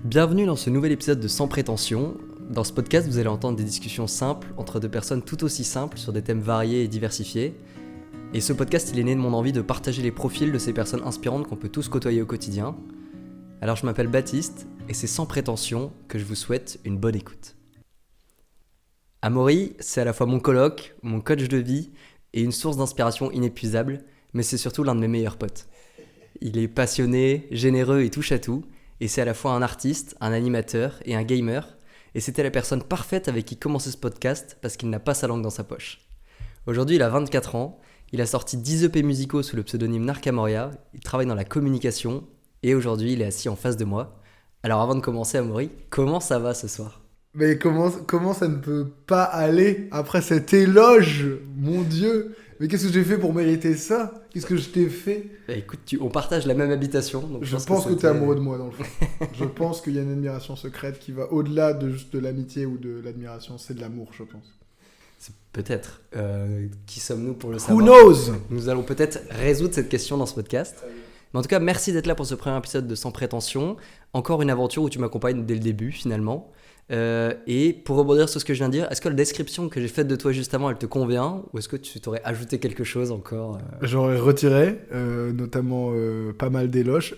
Bienvenue dans ce nouvel épisode de Sans prétention. Dans ce podcast, vous allez entendre des discussions simples entre deux personnes tout aussi simples sur des thèmes variés et diversifiés. Et ce podcast, il est né de mon envie de partager les profils de ces personnes inspirantes qu'on peut tous côtoyer au quotidien. Alors je m'appelle Baptiste et c'est sans prétention que je vous souhaite une bonne écoute. Amaury, c'est à la fois mon coloc, mon coach de vie et une source d'inspiration inépuisable, mais c'est surtout l'un de mes meilleurs potes. Il est passionné, généreux et touche à tout. Et c'est à la fois un artiste, un animateur et un gamer. Et c'était la personne parfaite avec qui commencer ce podcast parce qu'il n'a pas sa langue dans sa poche. Aujourd'hui, il a 24 ans. Il a sorti 10 EP musicaux sous le pseudonyme Narcamoria. Il travaille dans la communication. Et aujourd'hui, il est assis en face de moi. Alors avant de commencer, Amaury, comment ça va ce soir ? Mais comment ça ne peut pas aller après cet éloge, mon Dieu? Mais qu'est-ce que j'ai fait pour mériter ça? Qu'est-ce que je t'ai fait? Bah, écoute, on partage la même habitation. Donc Je pense que t'es amoureux de moi dans le fond. Je pense qu'il y a une admiration secrète qui va au-delà de juste de l'amitié ou de l'admiration. C'est de l'amour, je pense. C'est peut-être. Qui sommes-nous pour le Who savoir ? knows? Nous allons peut-être résoudre cette question dans ce podcast. Mais en tout cas, merci d'être là pour ce premier épisode de Sans prétention. Encore une aventure où tu m'accompagnes dès le début, finalement. Et pour rebondir sur ce que je viens de dire, est-ce que la description que j'ai faite de toi juste avant, elle te convient ? Ou est-ce que tu t'aurais ajouté quelque chose encore J'aurais retiré, notamment pas mal d'éloges.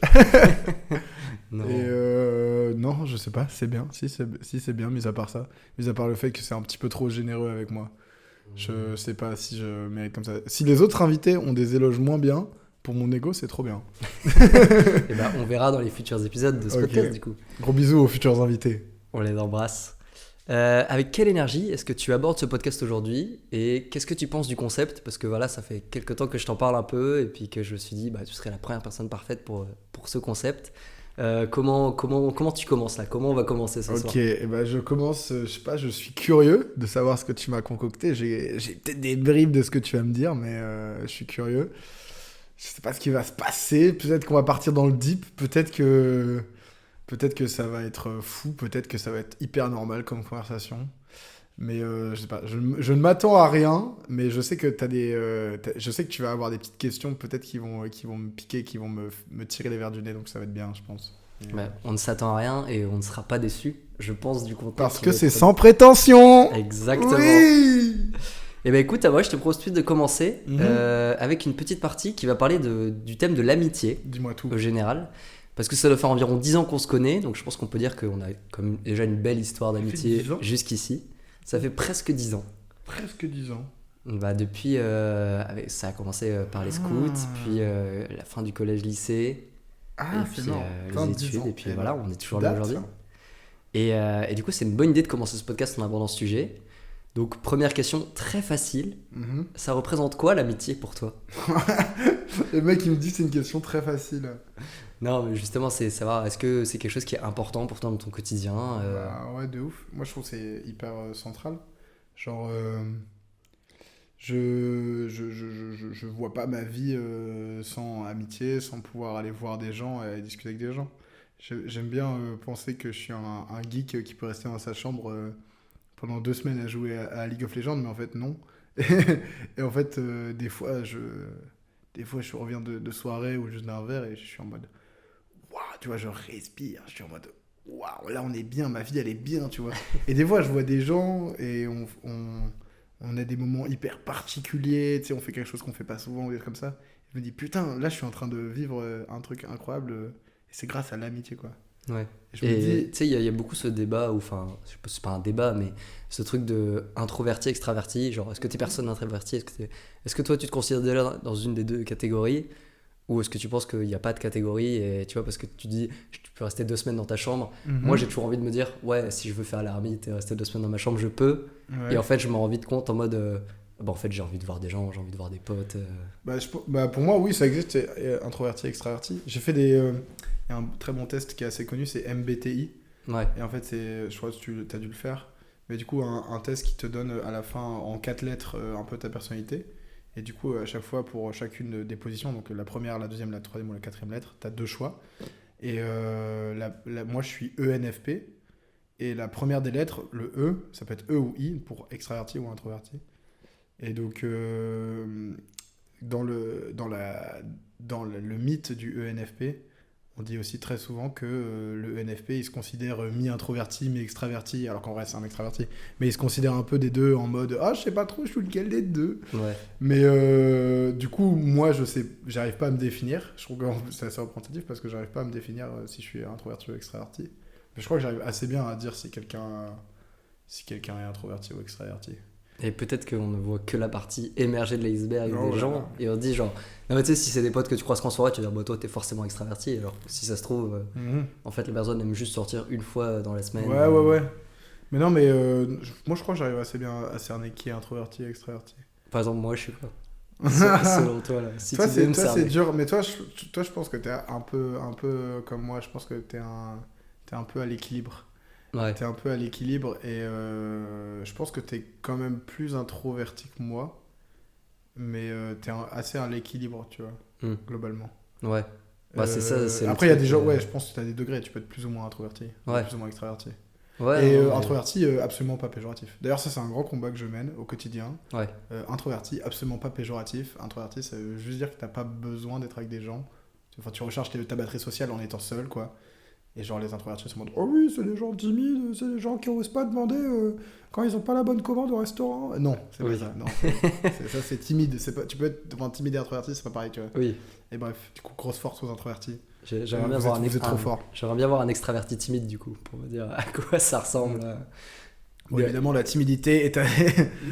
Non. Et non, je sais pas, c'est bien. Si c'est bien, mis à part ça. Mis à part le fait que c'est un petit peu trop généreux avec moi. Je sais pas si je mérite comme ça. Si les autres invités ont des éloges moins bien, pour mon ego, c'est trop bien. Et ben, on verra dans les futurs épisodes de ce Ok. podcast, du coup. Gros bisous aux futurs invités. On les embrasse. Avec quelle énergie est-ce que tu abordes ce podcast aujourd'hui et qu'est-ce que tu penses du concept ? Parce que voilà, ça fait quelques temps que je t'en parle un peu et puis que je me suis dit, bah, tu serais la première personne parfaite pour ce concept. Comment tu commences là ? Comment on va commencer ce soir ? Ok, et ben je commence, je sais pas, je suis curieux de savoir ce que tu m'as concocté. J'ai peut-être des bribes de ce que tu vas me dire, mais je suis curieux. Je sais pas ce qui va se passer. Peut-être qu'on va partir dans le deep. Peut-être que ça va être fou. Peut-être que ça va être hyper normal comme conversation. Mais je sais pas. Je ne m'attends à rien. Mais je sais que je sais que tu vas avoir des petites questions peut-être qui vont me piquer, qui vont me tirer les verres du nez. Donc ça va être bien, je pense. Bah, on ne s'attend à rien et on ne sera pas déçu, je pense, du contenu. Parce qui que va c'est être- sans prétention. Exactement. Oui. Et ben écoute, moi je te propose tout de suite de commencer Mhm. avec une petite partie qui va parler du thème de l'amitié Dis-moi tout. au général. Parce que ça doit faire environ 10 ans qu'on se connaît, donc je pense qu'on peut dire qu'on a comme déjà une belle histoire d'amitié 10 ans jusqu'ici. Ça fait presque 10 ans. Presque 10 ans. Bah, depuis, ça a commencé par les scouts, puis la fin du collège-lycée, Ah, et c'est puis marrant. les 10 études, ans. et puis Eh voilà, ben, on est toujours là date, aujourd'hui. ça. Et du coup, c'est une bonne idée de commencer ce podcast en abordant ce sujet. Donc, première question très facile. Mhm. Ça représente quoi l'amitié pour toi ? Le mec, il me dit c'est une question très facile. Non, mais justement, c'est savoir, est-ce que c'est quelque chose qui est important pour toi dans ton quotidien Bah ouais, de ouf. Moi, je trouve que c'est hyper central. Genre, je vois pas ma vie sans amitié, sans pouvoir aller voir des gens et discuter avec des gens. J'aime bien penser que je suis un geek qui peut rester dans sa chambre pendant 2 semaines à jouer à League of Legends, mais en fait, non. Et en fait, des fois, je reviens de soirée ou juste d'un verre et je suis en mode, waouh, tu vois, je respire. Je suis en mode, waouh, là, on est bien, ma vie, elle est bien, tu vois. Et des fois, je vois des gens et on a des moments hyper particuliers, tu sais, on fait quelque chose qu'on fait pas souvent ou des trucs comme ça. Je me dis, putain, là, je suis en train de vivre un truc incroyable et c'est grâce à l'amitié, quoi. Ouais. Et je me Et dis, tu sais, il y a beaucoup ce débat, ou enfin, je sais pas, c'est pas un débat, mais ce truc de introverti, extraverti. Genre, est-ce que t'es personne introvertie ? Est-ce que toi, tu te considères déjà dans une des deux catégories ? Ou est-ce que tu penses qu'il n'y a pas de catégorie et tu vois, parce que tu dis, tu peux rester 2 semaines dans ta chambre. Moi, j'ai toujours envie de me dire, ouais, si je veux faire l'ermite et rester 2 semaines dans ma chambre, je peux. ouais. Et en fait, je m'en rends vite compte en mode, bah, en fait, j'ai envie de voir des gens, j'ai envie de voir des potes. Bah, pour moi, oui, ça existe, c'est introverti, extraverti. J'ai fait il y a un très bon test qui est assez connu, c'est MBTI. Ouais, Et en fait, je crois que tu as dû le faire. Mais du coup, un test qui te donne à la fin, en 4 lettres, un peu ta personnalité. Et du coup, à chaque fois, pour chacune des positions, donc la première, la deuxième, la troisième ou la quatrième lettre, tu as 2 choix. Et moi, je suis ENFP. Et la première des lettres, le E, ça peut être E ou I pour extraverti ou introverti. Et donc, dans le mythe du ENFP, On dit aussi très souvent que le NFP, il se considère mi-introverti, mi-extraverti, alors qu'en vrai, c'est un extraverti. Mais il se considère un peu des deux en mode « Ah, je sais pas trop, je suis lequel des deux ?» Ouais. Mais du coup, moi, j'arrive pas à me définir. Je trouve que c'est assez représentatif parce que j'arrive pas à me définir si je suis introverti ou extraverti. Mais je crois que j'arrive assez bien à dire si quelqu'un est introverti ou extraverti. Et peut-être qu'on ne voit que la partie émergée de l'iceberg Oh des là gens, là. et on dit genre, non mais tu sais, si c'est des potes que tu croises qu'en soirée, tu vas dire, bah toi t'es forcément extraverti, alors que si ça se trouve, Mhm. en fait la personne aime juste sortir une fois dans la semaine. Ouais. Mais non, mais moi, je crois que j'arrive assez bien à cerner qui est introverti et extraverti. Par exemple, moi je sais pas. Selon toi, là, si Toi, tu devais me c'est cerner. dur, mais toi, je pense que t'es un peu comme moi. Je pense que t'es un peu à l'équilibre. Ouais, T'es un peu à l'équilibre et je pense que t'es quand même plus introverti que moi, mais assez à l'équilibre, tu vois, Hmm. globalement. Ouais. Bah c'est ça, c'est le Après, il y a truc, des gens, ouais, je pense que t'as des degrés. Tu peux être plus ou moins introverti, ou Ouais. plus ou moins extraverti. Ouais, Et non, mais- introverti, absolument pas péjoratif. D'ailleurs, ça, c'est un grand combat que je mène au quotidien. Ouais. Introverti, absolument pas péjoratif. Introverti, ça veut juste dire que t'as pas besoin d'être avec des gens. Enfin, tu recharges ta batterie sociale en étant seul, quoi. Et genre, les introvertis se demandent: Oh oui, c'est des gens timides, c'est des gens qui osent pas demander quand ils ont pas la bonne commande au restaurant. Non, c'est Oui. pas ça. Non, ça, c'est timide. C'est pas, tu peux être timide et introverti, c'est pas pareil, tu vois. Oui. Et bref, du coup, grosse force aux introvertis. J'aimerais bien voir Vous êtes trop fort. J'aimerais bien voir un extraverti timide du coup, pour me dire à quoi ça ressemble. Bon, Il y a- évidemment, la timidité est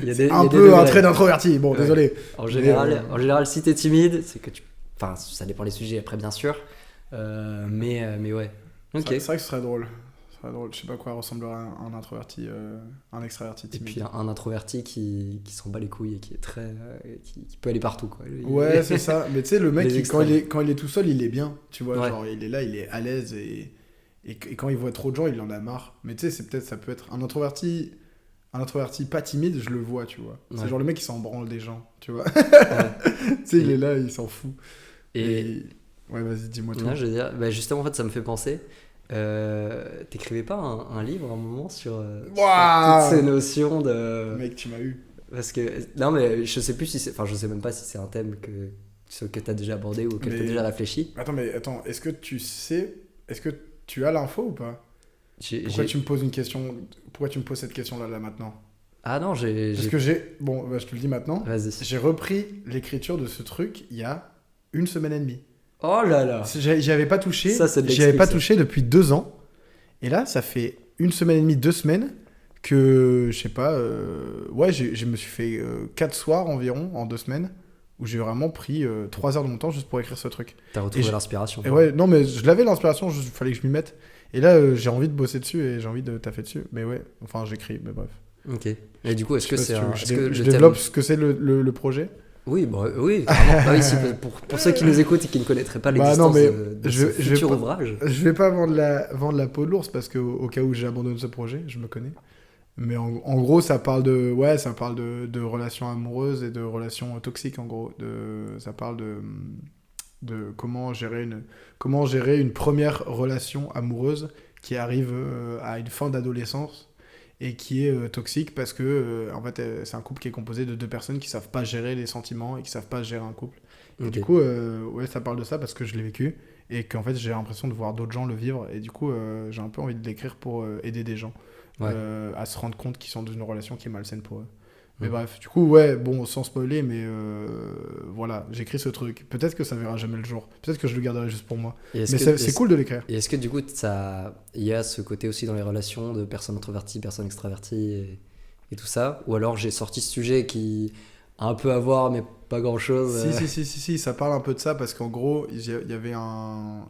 il y a c'est des- il y un a des peu un degrés. trait d'introverti. Bon, Ouais. désolé. En général, si t'es timide, c'est que tu. Enfin, ça dépend des sujets après, bien sûr. Mais ouais. Ok. C'est vrai que ce serait drôle. Ce serait drôle. Je sais pas à quoi ressemblerait un introverti, un extraverti Et timide. puis un introverti qui s'en bat les couilles et qui est très. Qui peut aller partout, quoi. Ouais, c'est ça. Mais tu sais, le mec, Les quand extrêmes. il est tout seul, il est bien. Tu vois, Ouais. genre, il est là, il est à l'aise et quand il voit trop de gens, il en a marre. Mais tu sais, ça peut être un introverti pas timide, je le vois, tu vois. C'est Ouais. genre le mec qui s'en branle des gens, tu vois. Ouais. Tu sais, il est là, il s'en fout. Et Ouais, vas-y, dis-moi tout. là, je veux dire, bah, justement, en fait, ça me fait penser. T'écrivais pas un livre à un moment sur Waouh toutes ces notions de. Mec, tu m'as eu. Parce que. Non, mais je sais plus si c'est. Enfin, je sais même pas si c'est un thème que t'as déjà abordé ou auquel t'as Mais- déjà réfléchi. Attends, est-ce que tu sais, est-ce que tu as l'info ou pas? Pourquoi tu me poses cette question-là, là, maintenant? Ah non, Parce que bon, bah, je te le dis maintenant. Vas-y. J'ai repris l'écriture de ce truc il y a une semaine et demie. Oh là là. J'y avais pas touché. Ça, c'est de J'y avais l'exclu, pas ça. touché depuis 2 ans. Et là, ça fait une semaine et demie, 2 semaines que, je sais pas, ouais, je me suis fait 4 soirs environ en 2 semaines où j'ai vraiment pris 3 heures de mon temps juste pour écrire ce truc. T'as retrouvé Et l'inspiration. Et ouais, non, mais je l'avais l'inspiration, il fallait que je m'y mette. Et là, j'ai envie de bosser dessus et j'ai envie de taffer dessus. Mais ouais, enfin, j'écris, mais bref. Ok. Et du coup, est-ce que Je sais c'est pas un. si Est-ce tu que veux que je le thème- développe ce que c'est le projet. Oui, bah, oui, carrément. Bah oui, pour ceux qui nous écoutent et qui ne connaîtraient pas Bah l'existence non, mais de je- ce je vais futur pas- ouvrage. Je vais pas vendre la peau de l'ours parce que au cas où j'abandonne ce projet, je me connais. Mais en gros, ça parle de relations amoureuses et de relations toxiques, en gros. Ça parle de comment gérer une première relation amoureuse qui arrive à une fin d'adolescence et qui est toxique parce que en fait, c'est un couple qui est composé de deux personnes qui savent pas gérer les sentiments et qui savent pas gérer un couple. Et Ok. du coup, ouais, ça parle de ça parce que je l'ai vécu et qu'en fait, j'ai l'impression de voir d'autres gens le vivre. Et du coup, j'ai un peu envie de l'écrire pour aider des gens Ouais. à se rendre compte qu'ils sont dans une relation qui est malsaine pour eux. Mais Mm. bref, du coup, ouais, bon, sans spoiler, mais voilà, j'écris ce truc. Peut-être que ça verra jamais le jour. Peut-être que je le garderai juste pour moi. Et est-ce Mais que- c'est cool de l'écrire. Et est-ce que du coup, il y a ce côté aussi dans les relations de personnes introverties, personnes extraverties et tout ça? Ou alors j'ai sorti ce sujet qui a un peu à voir, mais pas grand-chose. Si, ça parle un peu de ça parce qu'en gros, il y avait enfin,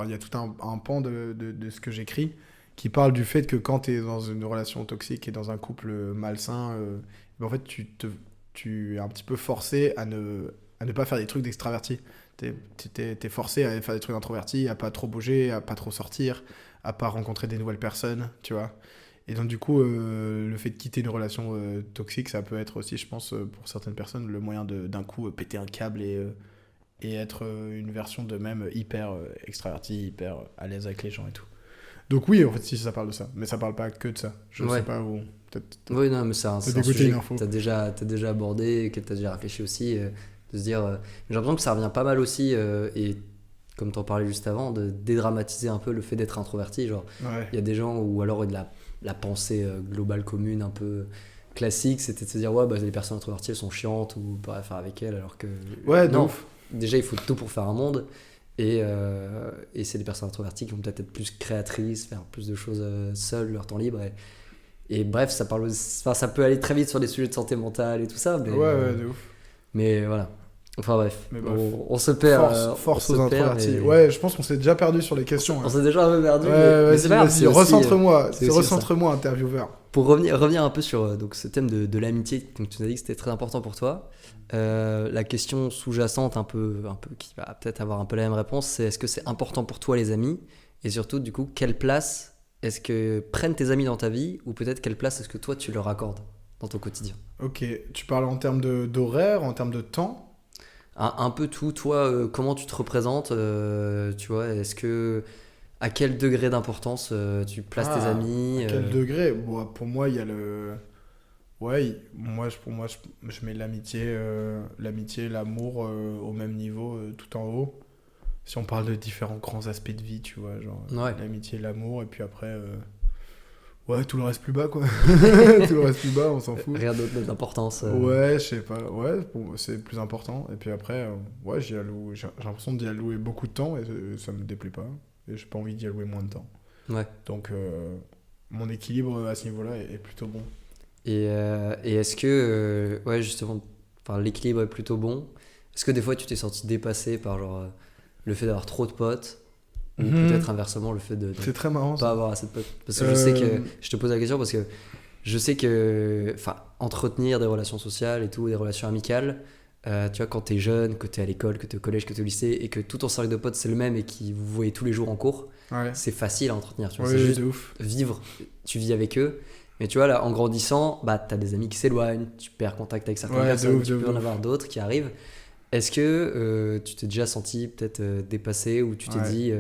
il y a tout un pan de ce que j'écris qui parle du fait que quand tu es dans une relation toxique et dans un couple malsain, ben en fait, tu es un petit peu forcé à ne pas faire des trucs d'extraverti. T'es forcé à faire des trucs d'introverti, à pas trop bouger, à pas trop sortir, à pas rencontrer des nouvelles personnes, tu vois. Et donc, du coup, le fait de quitter une relation toxique, ça peut être aussi, je pense, pour certaines personnes, le moyen d'un coup péter un câble et être une version d'eux-mêmes hyper extraverti, hyper à l'aise avec les gens et tout. Donc oui, en fait, si ça parle de ça. Mais ça parle pas que de ça. Je Ouais. sais pas où... Peut-être... Oui, non, mais c'est un dégoûté sujet une que info. t'as déjà abordé, et que t'as déjà réfléchi aussi, de se dire. J'ai l'impression que ça revient pas mal aussi, et comme t'en parlais juste avant, de dédramatiser un peu le fait d'être introverti. Genre, Ouais. il y a des gens où alors de la pensée globale commune un peu classique, c'était de se dire ouais bah les personnes introverties elles sont chiantes ou pas faire avec elles alors que Ouais, de non, ouf. déjà il faut tout pour faire un monde et c'est des personnes introverties qui vont peut-être être plus créatrices, faire plus de choses seules, leur temps libre et bref ça parle enfin, ça peut aller très vite sur des sujets de santé mentale et tout ça Ouais, de ouf. mais voilà, enfin bref, Mais bref. on se perd Force on aux se perd, introvertis. mais Ouais, je pense qu'on s'est déjà perdu sur les questions. on Là. s'est déjà un peu perdu Ouais, mais c'est vas-y, pas grave, vas-y, c'est aussi, recentre-moi. c'est aussi ça. Recentre-moi, intervieweur. Pour revenir un peu sur donc, ce thème de l'amitié, donc tu nous as dit que c'était très important pour toi. La question sous-jacente, un peu, qui va peut-être avoir un peu la même réponse, c'est est-ce que c'est important pour toi les amis? Et surtout, du coup, quelle place est-ce que prennent tes amis dans ta vie? Ou peut-être quelle place est-ce que toi tu leur accordes dans ton quotidien? Ok, tu parles en termes d'horaire, en termes de temps? Un peu tout, toi, comment tu te représentes? Tu vois, est-ce que à quel degré d'importance tu places tes Ah, amis? à quel degré? Bon, pour moi, il y a le... Ouais, pour moi, je mets l'amitié, l'amour au même niveau, tout en haut. Si on parle de différents grands aspects de vie, tu vois, genre Ouais. l'amitié, l'amour, et puis après, ouais, tout le reste plus bas, quoi. Tout le reste plus bas, on s'en fout. Rien d'autre d'importance. Ouais, je sais pas, ouais, bon, c'est le plus important. Et puis après, ouais, j'ai l'impression d'y allouer beaucoup de temps, et ça me déplaît pas. Et j'ai pas envie d'y allouer moins de temps. Ouais. Donc, mon équilibre à ce niveau-là est plutôt bon. Et est-ce que, ouais, justement, enfin, l'équilibre est plutôt bon. Est-ce que des fois tu t'es senti dépassé par genre, le fait d'avoir trop de potes ou peut-être inversement le fait de C'est très marrant, pas ça. avoir assez de potes? Parce que je sais que, Euh, je te pose la question parce que je sais que, enfin, entretenir des relations sociales et tout, des relations amicales, tu vois, quand t'es jeune, que t'es à l'école, que t'es au collège, que t'es au lycée et que tout ton cercle de potes c'est le même et qui vous voyez tous les jours en cours, Ouais, c'est facile à entretenir. Tu vois, ouais, c'est juste de ouf. vivre, tu vis avec eux. Mais tu vois, là, en grandissant, bah, t'as des amis qui s'éloignent, tu perds contact avec certaines Ouais, de personnes, ouf, tu de peux ouf. en avoir d'autres qui arrivent. Est-ce que tu t'es déjà senti peut-être dépassé ou tu t'es Ouais. dit,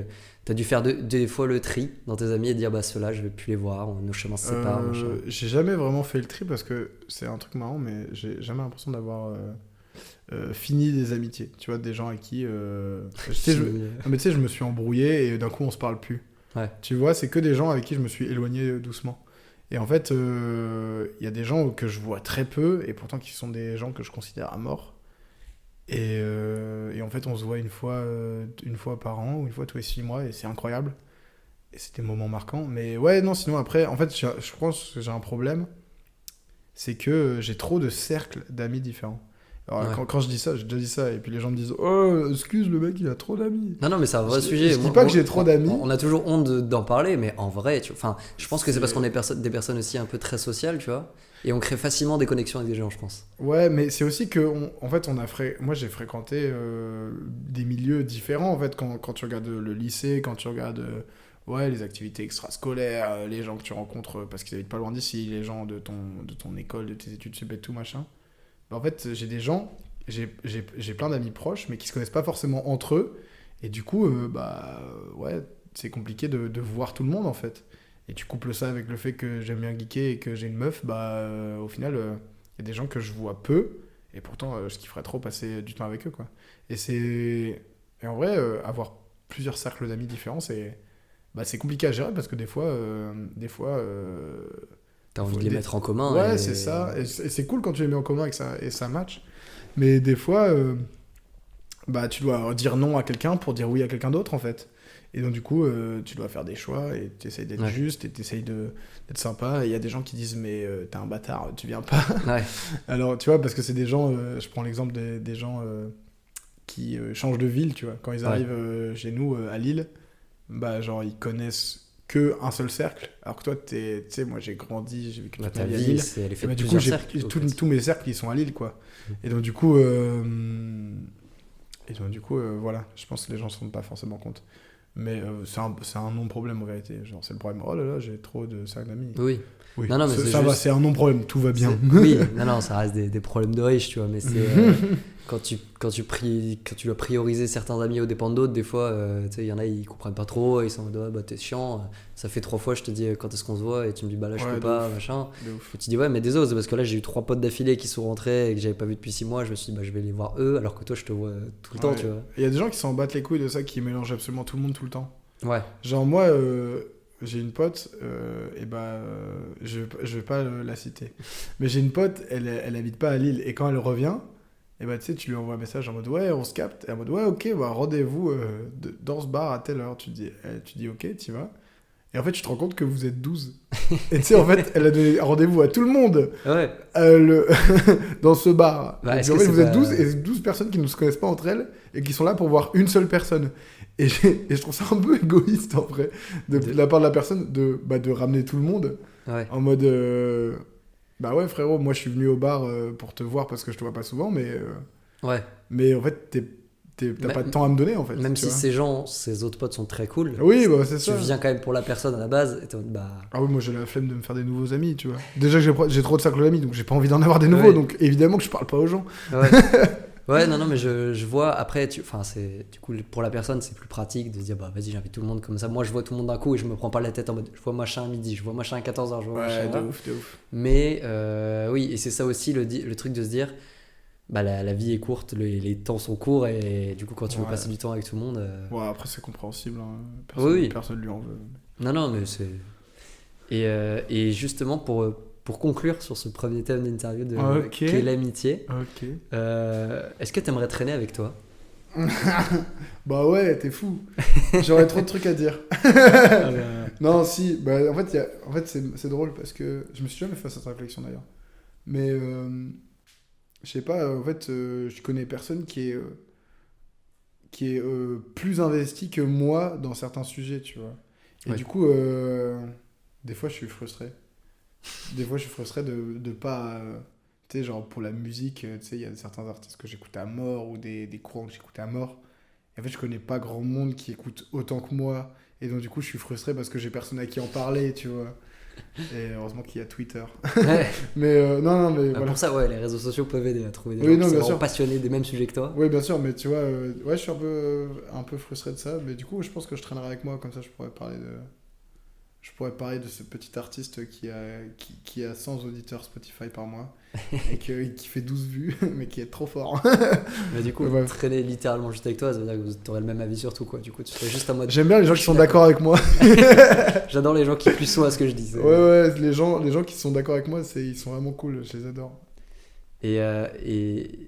t'as dû faire des fois le tri dans tes amis et dire, bah ceux-là, je vais plus les voir, nos chemins se séparent, machin. J'ai jamais vraiment fait le tri parce que c'est un truc marrant, mais j'ai jamais l'impression d'avoir fini des amitiés. Tu vois, des gens à qui. Tu sais, non, mais tu sais, je me suis embrouillé et d'un coup, on se parle plus. Ouais. Tu vois, c'est que des gens avec qui je me suis éloigné doucement. Et en fait, il y a des gens que je vois très peu et pourtant qui sont des gens que je considère à mort. Et en fait, on se voit une fois par an ou une fois tous les 6 mois et c'est incroyable. Et c'est des moments marquants. Mais ouais, non, sinon après, en fait, je pense que j'ai un problème. C'est que j'ai trop de cercles d'amis différents. Alors, Ouais. quand je dis ça, j'ai déjà dit ça, et puis les gens me disent oh, excuse, le mec, il a trop d'amis. Non, mais c'est un vrai Je- sujet. je dis pas que j'ai trop d'amis. On a toujours honte d'en parler, mais en vrai, enfin, je pense que c'est parce C'est- qu'on est des personnes aussi un peu très sociales, tu vois, et on crée facilement des connexions avec des gens, je pense. Ouais, mais c'est aussi que, en fait, moi j'ai fréquenté des milieux différents, en fait, quand tu regardes le lycée, quand tu regardes ouais, les activités extrascolaires, les gens que tu rencontres parce qu'ils habitent pas loin d'ici, les gens de ton école, de tes études sup et tout, machin. Bah, en fait, j'ai plein d'amis proches, mais qui se connaissent pas forcément entre eux, et du coup, bah, ouais, c'est compliqué de voir tout le monde, en fait. Et tu couples ça avec le fait que j'aime bien geeker et que j'ai une meuf, bah, au final... il y a des gens que je vois peu, et pourtant, je kifferais trop passer du temps avec eux, quoi. Et en vrai, avoir plusieurs cercles d'amis différents, c'est compliqué à gérer, parce que des fois... T'as envie de les des- mettre en commun. ouais, et... c'est ça. Et c'est cool quand tu les mets en commun et ça match. Mais des fois, bah, tu dois dire non à quelqu'un pour dire oui à quelqu'un d'autre, en fait. Et donc, du coup, tu dois faire des choix et tu essayes d'être Ouais. juste et tu essayes d'être sympa. Et il y a des gens qui disent mais t'es un bâtard, tu viens pas. Ouais. Alors, tu vois, parce que c'est des gens, je prends l'exemple des gens qui changent de ville, tu vois. Quand ils Ouais. arrivent chez nous, à Lille, bah, genre, ils connaissent que un seul cercle. Alors que toi, tu sais, moi, j'ai grandi, j'ai vécu Bah, toute ta ma vie à vie, Lille. elle est Et faite bah, de du coup, plusieurs j'ai cercles. au fait. tous mes cercles, ils sont à Lille, quoi. Et donc, du coup, voilà, je pense que les gens se rendent pas forcément compte. Mais c'est un non-problème en vérité. Genre, c'est le problème. Oh là là, j'ai trop de cercles d'amis. Oui. Oui, Non, mais ça va, c'est un non-problème, tout va bien. Oui, non, ça reste des problèmes de riches, tu vois, mais c'est quand tu dois prioriser certains amis aux dépens d'autres, des fois, tu sais, il y en a, ils comprennent pas trop, ils sont en mode, ouais, bah t'es chiant, ça fait 3 fois, je te dis quand est-ce qu'on se voit, et tu me dis, bah là, je Ouais, peux de pas, ouf. machin. De ouf. Et tu dis, ouais, mais désolé, c'est parce que là, j'ai eu 3 potes d'affilée qui sont rentrés et que j'avais pas vu depuis 6 mois, je me suis dit, bah je vais les voir eux, alors que toi, je te vois tout le temps, Ouais. tu vois. Il y a des gens qui s'en battent les couilles de ça, qui mélangent absolument tout le monde tout le temps. Ouais, Genre, moi, j'ai une pote, et je vais pas la citer. Mais j'ai une pote, elle habite pas à Lille, et quand elle revient, et bah, tu sais, tu lui envoies un message en mode ouais, on se capte, et en mode ouais, ok, bah, rendez-vous dans ce bar à telle heure. Tu dis ok, tu vas. Et en fait, tu te rends compte que vous êtes 12. Et tu sais, en fait, elle a donné rendez-vous à tout le monde ouais. dans ce bar. Bah, Et est-ce puis en que fait, c'est vous êtes pas- 12 et 12 personnes qui ne se connaissent pas entre elles et qui sont là pour voir une seule personne. Et je trouve ça un peu égoïste en vrai, de la part de la personne, de ramener tout le monde Ouais. en mode bah ouais, frérot, moi je suis venu au bar pour te voir parce que je te vois pas souvent, Ouais. mais en fait, t'as Mais- pas de temps à me donner en fait. Même tu si vois. ces autres potes sont très cool, Oui, bah c'est tu ça. viens quand même pour la personne à la base, et t'es en mode, bah. Ah oui, moi j'ai la flemme de me faire des nouveaux amis, tu vois. Déjà que j'ai trop de cercles d'amis, donc j'ai pas envie d'en avoir des nouveaux, Ouais. donc évidemment que je parle pas aux gens. Ouais. Ouais, non, mais je vois. Après, enfin, du coup, pour la personne, c'est plus pratique de se dire, bah vas-y, j'invite tout le monde comme ça. Moi, je vois tout le monde d'un coup et je me prends pas la tête en mode, je vois machin à midi, je vois machin à 14h, je vois machin. Ouais, de ouf, de ouf. Mais oui, et c'est ça aussi le truc de se dire, bah la vie est courte, les temps sont courts et du coup, quand tu veux Ouais. passer du temps avec tout le monde. Ouais, après c'est compréhensible, hein. Oui. Personne lui en veut. Non, non, mais c'est. Et justement, pour conclure sur ce premier thème d'interview de Ok. qu'est l'amitié, Ok. est-ce que tu aimerais traîner avec toi? Bah ouais, t'es fou. J'aurais trop de trucs à dire. Ah, Non, si, bah en fait, c'est drôle parce que je me suis jamais fait cette réflexion d'ailleurs. Mais je sais pas, en fait, je connais personne qui est plus investi que moi dans certains sujets, tu vois. Et Ouais. du coup, des fois, je suis frustré. Des fois, je suis frustré de pas. Tu sais, genre pour la musique, tu sais, il y a certains artistes que j'écoute à mort ou des courants que j'écoute à mort. Et en fait, je connais pas grand monde qui écoute autant que moi. Et donc, du coup, je suis frustré parce que j'ai personne à qui en parler, tu vois. Et heureusement qu'il y a Twitter. Ouais. Mais non, mais Bah, voilà. pour ça, ouais, les réseaux sociaux peuvent aider à trouver des Oui, gens non, qui sont bien vraiment sûr. passionnés des mêmes sujets que toi. Oui, bien sûr, mais tu vois, ouais, je suis un peu frustré de ça. Mais du coup, je pense que je traînerai avec moi, comme ça, je pourrais parler de ce petit artiste qui a 100 auditeurs Spotify par mois et qui fait 12 vues, mais qui est trop fort. Mais du coup, Ouais. traîner littéralement juste avec toi, ça veut dire que tu aurais le même avis sur tout, quoi. Du coup, tu serais juste en mode. J'aime bien les gens qui Je sont suis d'accord avec moi. J'adore les gens qui plus sont à ce que je dis. Ouais, les gens qui sont d'accord avec moi, ils sont vraiment cool, je les adore. Et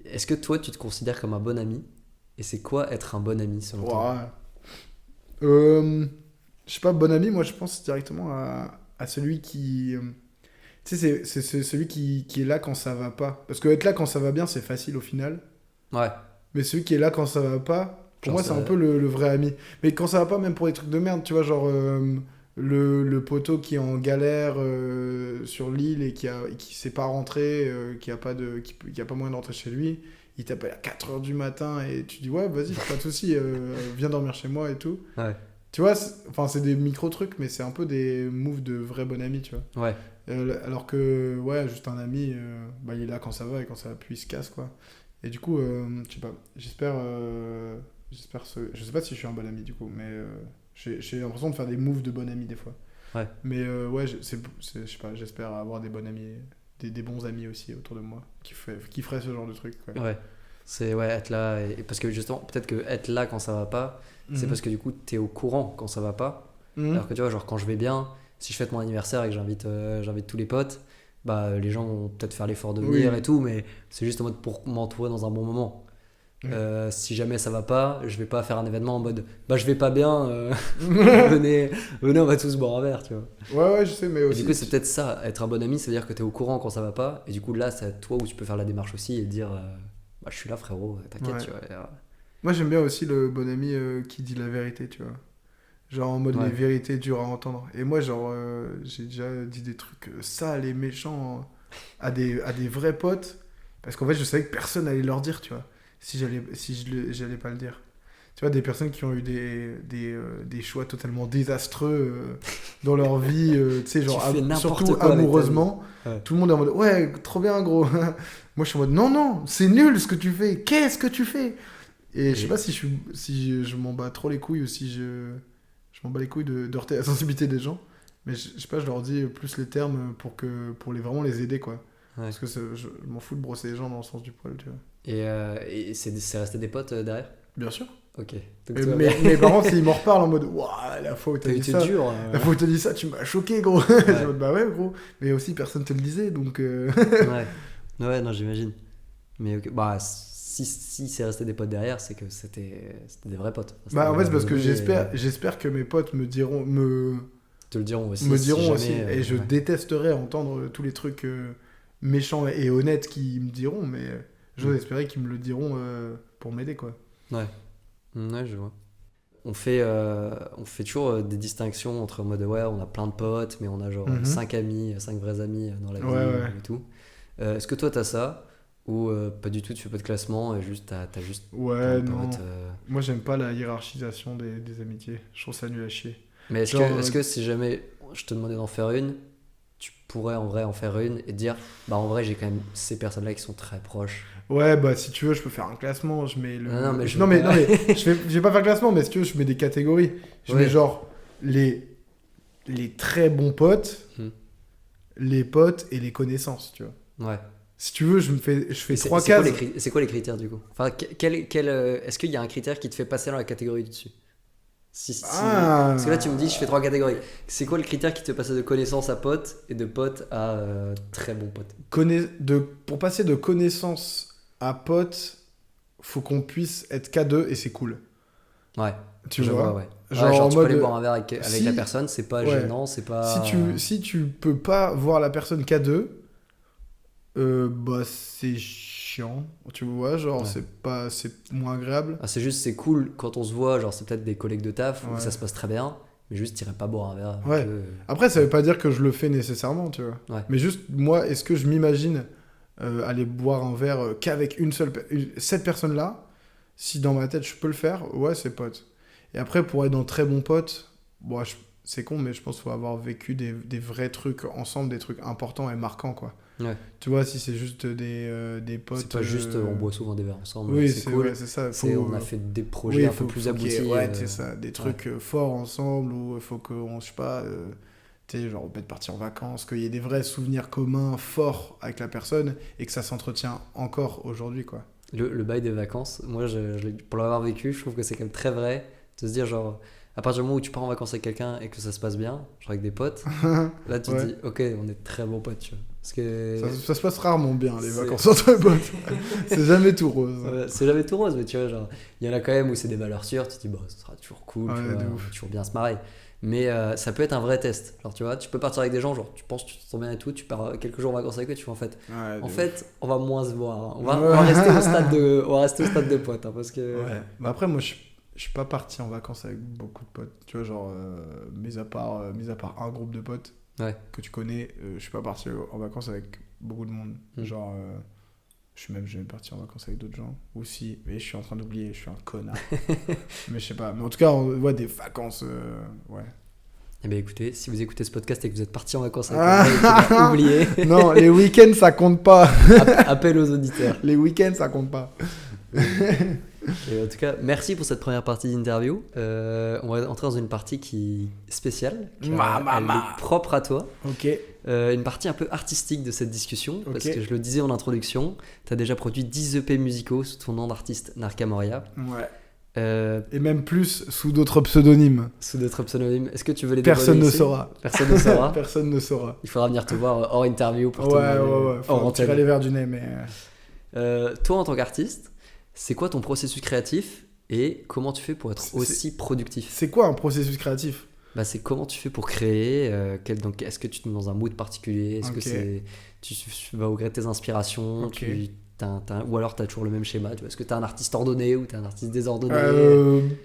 est-ce que toi, tu te considères comme un bon ami? Et c'est quoi être un bon ami selon toi? Ouais. Je sais pas, bon ami, moi je pense directement à celui qui. Tu sais, c'est celui qui est là quand ça va pas. Parce que être là quand ça va bien, c'est facile au final. Ouais. Mais celui qui est là quand ça va pas, pour Genre moi, c'est ça- un peu le vrai ami. Mais quand ça va pas, même pour des trucs de merde, tu vois, genre le poteau qui est en galère sur l'île et qui sait pas rentrer, qui a pas moyen de rentrer chez lui, il t'appelle à 4h du matin et tu dis ouais, vas-y, pas de soucis, viens dormir chez moi et tout. Ouais. Tu vois, c'est des micro-trucs, mais c'est un peu des moves de vrai bon ami, tu vois. Ouais. Alors que, ouais, juste un ami, bah, il est là quand ça va et quand ça va plus, il se casse, quoi. Et du coup, je sais pas, je sais pas si je suis un bon ami, du coup, mais j'ai l'impression de faire des moves de bon ami, des fois. Ouais. Mais ouais, je sais pas, j'espère avoir des bons amis, des bons amis aussi autour de moi, qui feraient ce genre de truc, quoi. Ouais. C'est ouais, être là. Et parce que justement, peut-être que être là quand ça va pas, c'est parce que du coup, t'es au courant quand ça va pas. Mhm. Alors que tu vois, genre quand je vais bien, si je fête mon anniversaire et que j'invite tous les potes, bah les gens vont peut-être faire l'effort de venir Oui. et tout, mais c'est juste en mode pour m'entourer dans un bon moment. Oui. Si jamais ça va pas, je vais pas faire un événement en mode bah je vais pas bien, venez, on va tous boire un verre, tu vois. Ouais, je sais, mais Et aussi. du coup, c'est peut-être ça, être un bon ami, c'est-à-dire que t'es au courant quand ça va pas, et du coup là, c'est à toi où tu peux faire la démarche aussi et dire bah je suis là frérot, t'inquiète, Ouais. tu vois. Moi, j'aime bien aussi le bon ami qui dit la vérité, tu vois. Genre en mode Ouais. les vérités dures à entendre. Et moi, genre, j'ai déjà dit des trucs sales et méchants à des vrais potes. Parce qu'en fait, je savais que personne allait leur dire, tu vois. Si j'allais pas le dire. Tu vois, des personnes qui ont eu des choix totalement désastreux dans leur vie, tu sais, genre, Tu fais n'importe surtout quoi avec ta vie. amoureusement. Ouais. Tout le monde est en mode, ouais, trop bien, gros. Moi, je suis en mode, non, c'est nul ce que tu fais. Qu'est-ce que tu fais? Et je sais pas si je m'en bats trop les couilles ou si je m'en bats les couilles de heurter la sensibilité des gens. Mais je sais pas, je leur dis plus les termes pour vraiment les aider, quoi. Ouais. Parce que je m'en fous de brosser les gens dans le sens du poil, tu vois. Et c'est resté des potes derrière? Bien sûr. Ok. Donc, toi, Mais mes parents, s'ils m'en reparlent en mode, waouh, la fois où t'as t'as dit été ça. dur. La fois où t'as dit ça, tu m'as choqué, gros. Je suis en mode, bah ouais, gros. Mais aussi, personne te le disait, donc. Ouais. Ouais, non, j'imagine. Mais ok. Bah, si c'est resté des potes derrière, c'est que c'était des vrais potes. C'était Bah, en des fait, c'est vrais parce que abonnés j'espère que mes potes me diront, te le diront aussi. me si diront jamais, aussi. Et je ouais. détesterais entendre tous les trucs méchants et honnêtes qu'ils me diront, mais j'ose espérer qu'ils me le diront pour m'aider, quoi. Ouais. Ouais, je vois. On fait toujours des distinctions entre en mode ouais, on a plein de potes, mais on a genre Mhm. 5 amis, 5 vrais amis dans la vie Ouais, ouais. et tout. Est-ce que toi t'as ça ou pas du tout, tu fais pas de classement et juste t'as juste plein Ouais, de non. potes Moi, j'aime pas la hiérarchisation des amitiés. Je trouve ça nul à chier. Mais Genre, est-ce que si jamais je te demandais d'en faire une, tu pourrais en vrai en faire une et te dire bah en vrai j'ai quand même ces personnes-là qui sont très proches. ouais, bah si tu veux, je peux faire un classement. Je mets le. Non, non, mais je non, veux mais, pas. non, mais je vais pas faire classement, mais si tu veux, je mets des catégories. Je Ouais. mets genre les très bons potes, Hmm. les potes et les connaissances, tu vois. Ouais. Si tu veux, je fais Et trois cases. c'est quoi les critères du coup? Enfin, est-ce qu'il y a un critère qui te fait passer dans la catégorie du dessus? Ah. Parce que là, tu me dis, je fais 3 catégories. C'est quoi le critère qui te fait passer de connaissance à pote et de pote à très bon pote? Pour passer de connaissance à pote, faut qu'on puisse être qu'à deux et c'est cool. Ouais. Tu je vois? ouais. Genre, Ouais, genre en tu peux mode, aller boire un verre avec si- la personne, c'est pas ouais. gênant, c'est pas. Si tu peux pas voir la personne qu'à deux, bah c'est chiant. Tu vois, genre, Ouais. c'est moins agréable. Ah, c'est juste, c'est cool quand on se voit, genre c'est peut-être des collègues de taf où Ouais. ça se passe très bien, mais juste t'irais pas boire un verre avec Ouais. eux. Après, ça veut pas dire que je le fais nécessairement, tu vois. Ouais. Mais juste, moi, est-ce que je m'imagine aller boire un verre qu'avec cette personne-là? Si dans ma tête, je peux le faire, ouais, c'est pote. Et après, pour être dans très bons potes, bon, c'est con, mais je pense qu'il faut avoir vécu des vrais trucs ensemble, des trucs importants et marquants, quoi. Ouais. Tu vois, si c'est juste des potes... C'est pas juste on boit souvent des verres ensemble, Oui, c'est cool. ouais, c'est ça. On a fait des projets un peu plus qu'il y ait- aboutis. ouais, c'est ça. Des trucs forts ensemble, ou il faut qu'on, je sais pas, tu sais, genre peut-être partir en vacances, qu'il y ait des vrais souvenirs communs forts avec la personne et que ça s'entretient encore aujourd'hui, quoi. Le bail des vacances, moi, pour l'avoir vécu, je trouve que c'est quand même très vrai de se dire, genre, à partir du moment où tu pars en vacances avec quelqu'un et que ça se passe bien, genre avec des potes, là, tu te Ouais. dis, ok, on est très bons potes, tu vois. Parce que Ça se passe rarement bien, les C'est- vacances entre potes. C'est jamais tout rose. c'est jamais tout rose, mais tu vois, genre, il y en a quand même où c'est des valeurs sûres, tu te dis, bah, ce sera toujours cool, Ouais, tu vois, de on ouf. va toujours bien se marrer. Mais ça peut être un vrai test. Genre, tu vois, tu peux partir avec des gens, genre, tu penses que tu te sens bien et tout, tu pars quelques jours en vacances avec eux, tu fais en fait. Ouais, de En ouf. fait, on va moins se voir. Hein. On va Ouais. rester au stade on va rester au stade de potes. Hein, parce que... Ouais. Bah après, moi, je suis pas parti en vacances avec beaucoup de potes. Tu vois, genre, mis à part un groupe de potes Ouais. que tu connais, je suis pas parti en vacances avec beaucoup de monde. Mm. Genre, je suis même jamais parti en vacances avec d'autres gens. Ou si, mais je suis en train d'oublier, je suis un connard. Mais je sais pas. Mais en tout cas, on voit des vacances, ouais. Eh bien, écoutez, si vous écoutez ce podcast et que vous êtes parti en vacances avec Ah. quelqu'un et que vous avez oublié, Non, les week-ends, ça compte pas. appel aux auditeurs. Les week-ends, ça compte pas. Et en tout cas, merci pour cette première partie d'interview. On va entrer dans une partie qui est spéciale, car elle est propre à toi. Ok. Une partie un peu artistique de cette discussion, parce Ok. que je le disais en introduction, tu as déjà produit 10 EP musicaux sous ton nom d'artiste Narka Moria, Ouais. Et même plus sous d'autres pseudonymes. sous d'autres pseudonymes. Est-ce que tu veux les Personne dévoiler ne ici saura. Personne ne saura. Personne ne saura. Il faudra venir te voir hors interview pour te Ouais. hors Faut antenne. tirer les verres du nez, mais. Toi, en tant qu'artiste, c'est quoi ton processus créatif et comment tu fais pour être aussi productif? C'est quoi un processus créatif? Bah, c'est comment tu fais pour créer, donc est-ce que tu te mets dans un mood particulier, est-ce que Ok. tu vas au gré de tes inspirations, Ok. ou alors tu as toujours le même schéma, tu vois, est-ce que tu es un artiste ordonné ou tu es un artiste désordonné?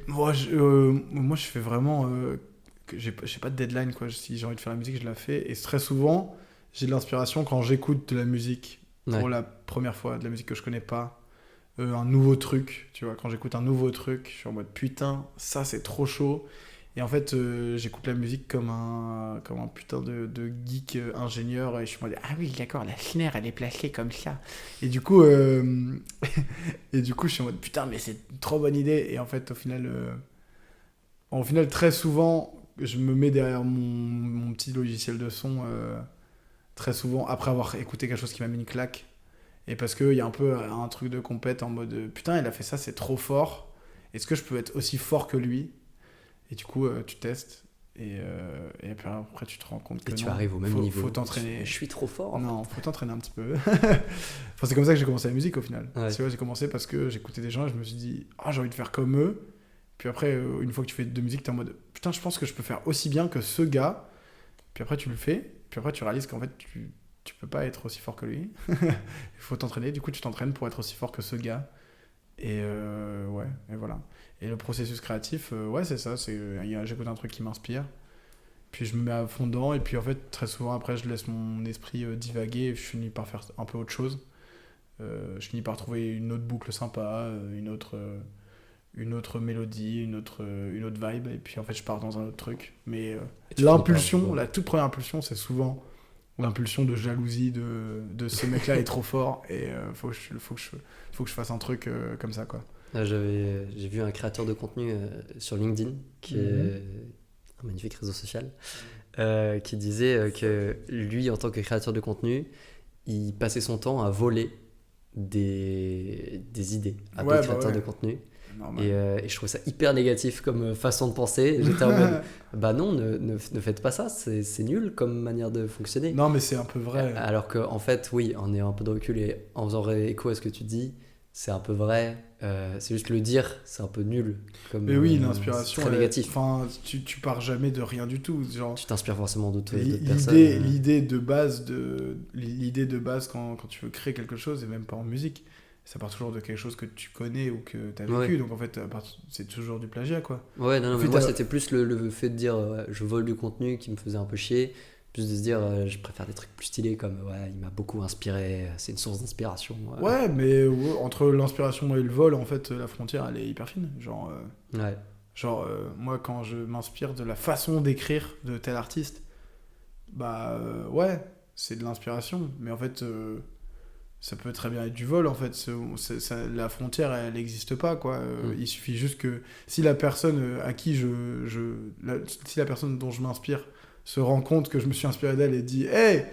Moi, je fais vraiment. J'ai pas de deadline, quoi. Si j'ai envie de faire la musique, je la fais. Et très souvent, j'ai de l'inspiration quand j'écoute de la musique Ouais. pour la première fois, de la musique que je connais pas. un nouveau truc, tu vois. Quand j'écoute un nouveau truc, je suis en mode putain, ça c'est trop chaud. Et en fait, j'écoute la musique comme un putain de geek ingénieur. Et je suis en mode, ah oui, d'accord, la snare, elle est placée comme ça. Et du coup, et du coup je suis en mode, putain, mais c'est une trop bonne idée. Et en fait, au final très souvent, je me mets derrière mon petit logiciel de son, très souvent, après avoir écouté quelque chose qui m'a mis une claque. Et parce qu'il y a un peu un truc de compète en mode, putain, il a fait ça, c'est trop fort. Est-ce que je peux être aussi fort que lui? Et du coup, tu testes. Et après, tu te rends compte que Et tu non, arrives au même niveau. faut t'entraîner. Je suis trop fort. En Non, faut t'entraîner un petit peu. Enfin, c'est comme ça que j'ai commencé la musique au final. Ouais. Tu vois, j'ai commencé parce que j'écoutais des gens et je me suis dit, ah, j'ai envie de faire comme eux. Puis après, une fois que tu fais de musique, t'es en mode, putain, je pense que je peux faire aussi bien que ce gars. Puis après, tu le fais. Puis après, tu réalises qu'en fait, tu peux pas être aussi fort que lui. Il faut t'entraîner. Du coup, tu t'entraînes pour être aussi fort que ce gars. Ouais, et voilà. Et le processus créatif, ouais, c'est ça. J'écoute un truc qui m'inspire. Puis je me mets à fond dedans. Et puis en fait, très souvent, après, je laisse mon esprit divaguer. Et je finis par faire un peu autre chose. Je finis par trouver une autre boucle sympa, une autre mélodie, une autre vibe. Et puis en fait, je pars dans un autre truc. Mais l'impulsion, la toute première impulsion, c'est souvent l'impulsion de jalousie de ce mec-là est trop fort. Et faut que je fasse un truc comme ça, quoi. J'ai vu un créateur de contenu sur LinkedIn, qui est un magnifique réseau social, qui disait que lui, en tant que créateur de contenu, il passait son temps à voler des idées à d'autres créateurs de contenu. Et je trouvais ça hyper négatif comme façon de penser. J'étais en mode, bah non, ne faites pas ça, c'est nul comme manière de fonctionner. Non, mais c'est un peu vrai. Alors qu'en fait, oui, en ayant un peu de recul et en faisant écho à ce que tu dis, c'est un peu vrai. C'est juste le dire, c'est un peu nul. Mais oui, l'inspiration, c'est très négatif. Enfin, tu pars jamais de rien du tout. Genre, tu t'inspires forcément d'autres personnes. L'idée de base quand tu veux créer quelque chose, et même pas en musique, ça part toujours de quelque chose que tu connais ou que tu as vécu. Ouais. Donc en fait, c'est toujours du plagiat, quoi. Ouais, non, mais moi, c'était plus le fait de dire je vole du contenu qui me faisait un peu chier. Plus de se dire je préfère des trucs plus stylés comme il m'a beaucoup inspiré, c'est une source d'inspiration. Ouais, mais entre l'inspiration et le vol, en fait, la frontière, elle est hyper fine. Genre, moi, quand je m'inspire de la façon d'écrire de tel artiste, ouais, c'est de l'inspiration. Mais en fait, ça peut très bien être du vol, en fait. La frontière, elle n'existe pas, quoi. Il suffit juste que si la personne à qui si la personne dont je m'inspire se rend compte que je me suis inspiré d'elle et dit hey,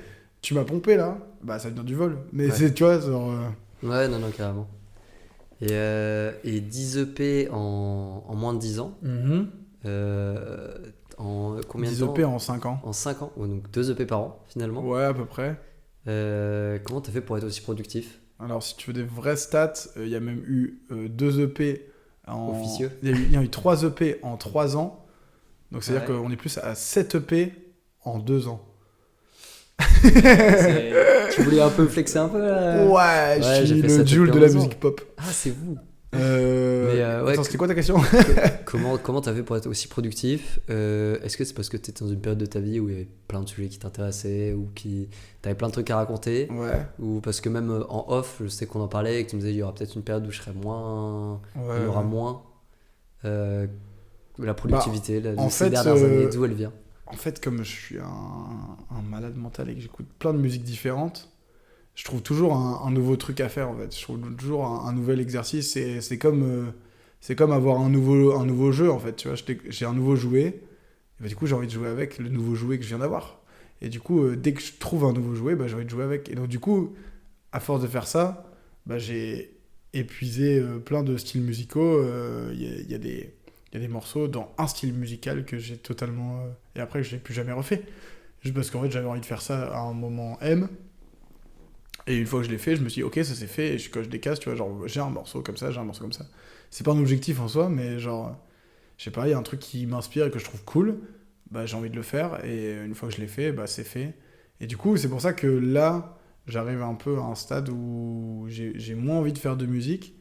tu m'as pompé là, bah ça vient du vol. Mais c'est, tu vois, genre. Ouais, non, carrément. Et 10 EP en moins de 10 ans. En combien de temps 10 EP en 5 ans. En 5 ans, donc 2 EP par an finalement. Ouais, à peu près. Comment t'as fait pour être aussi productif? Alors, si tu veux des vraies stats, il y a même eu 2 EP officieux. Il y a eu 3 EP en 3 ans. Donc, c'est-à-dire qu'on est plus à 7 EP en 2 ans. Tu voulais un peu flexer un peu là? Ouais, je suis le Jules de la musique pop. Ah, c'est vous. Attends, c'était quoi ta question? Comment t'as fait pour être aussi productif? Est-ce que c'est parce que t'étais dans une période de ta vie où il y avait plein de sujets qui t'intéressaient ou qui t'avais plein de trucs à raconter? Ouais. Ou parce que même en off, je sais qu'on en parlait et que tu me disais il y aura peut-être une période où je serai moins, il y aura moins. La productivité, ces dernières années, d'où elle vient? En fait, comme je suis un malade mental et que j'écoute plein de musiques différentes, je trouve toujours un nouveau truc à faire, en fait. Je trouve toujours un nouvel exercice. C'est comme avoir un nouveau jeu, en fait. Tu vois, j'ai un nouveau jouet. Et du coup, j'ai envie de jouer avec le nouveau jouet que je viens d'avoir. Et du coup, dès que je trouve un nouveau jouet, j'ai envie de jouer avec. Et donc, du coup, à force de faire ça, j'ai épuisé plein de styles musicaux. Il y a des morceaux dans un style musical que j'ai totalement... et après, que je n'ai plus jamais refait. Juste parce qu'en fait, j'avais envie de faire ça à un moment M. Et une fois que je l'ai fait, je me suis dit, ok, ça c'est fait, et je coche des cases, tu vois, genre, j'ai un morceau comme ça, j'ai un morceau comme ça. C'est pas un objectif en soi, mais genre, je sais pas, il y a un truc qui m'inspire et que je trouve cool, j'ai envie de le faire, et une fois que je l'ai fait, c'est fait. Et du coup, c'est pour ça que là, j'arrive un peu à un stade où j'ai moins envie de faire de musique,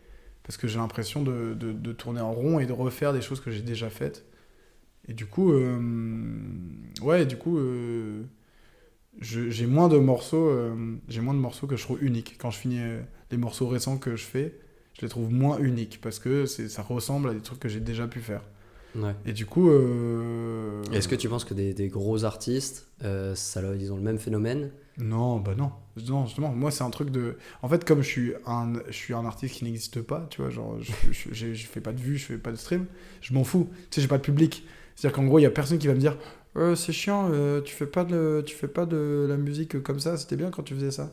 parce que j'ai l'impression de tourner en rond et de refaire des choses que j'ai déjà faites. Et du coup, j'ai moins de morceaux que je trouve uniques. Quand je finis les morceaux récents que je fais, je les trouve moins uniques parce que ça ressemble à des trucs que j'ai déjà pu faire. Ouais. Et du coup... Est-ce que tu penses que des gros artistes, ils ont le même phénomène? Non, bah non. Non, justement, moi, c'est un truc de... En fait, comme je suis un artiste qui n'existe pas, tu vois, genre, je fais pas de vues, je fais pas de stream, je m'en fous. Tu sais, j'ai pas de public. C'est-à-dire qu'en gros, il y a personne qui va me dire c'est chiant, tu fais pas de la musique comme ça, c'était bien quand tu faisais ça.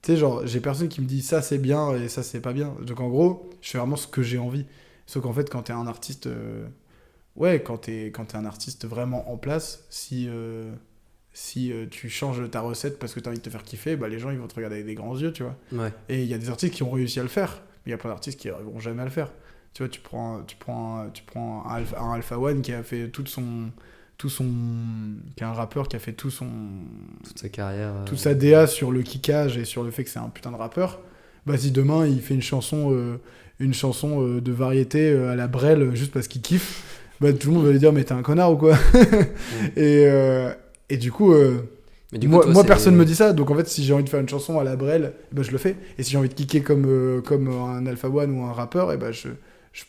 Tu sais, genre, j'ai personne qui me dit ça c'est bien et ça c'est pas bien. Donc en gros, je fais vraiment ce que j'ai envie. Sauf qu'en fait, quand t'es un artiste... Ouais, quand t'es un artiste vraiment en place, si tu changes ta recette parce que t'as envie de te faire kiffer, bah les gens ils vont te regarder avec des grands yeux, tu vois. Ouais. Et il y a des artistes qui ont réussi à le faire, mais il y a plein d'artistes qui vont jamais à le faire. Tu vois, tu prends un Alpha One qui a fait qui est un rappeur qui a fait toute sa carrière. sa DA sur le kickage et sur le fait que c'est un putain de rappeur. Bah si demain il fait une chanson de variété à la Brel juste parce qu'il kiffe, bah tout le monde va lui dire mais t'es un connard ou quoi. Et du coup, Mais du coup, moi personne me dit ça, donc en fait si j'ai envie de faire une chanson à la Brel, bah, je le fais. Et si j'ai envie de kicker comme un Alpha One ou un rappeur, et bah, je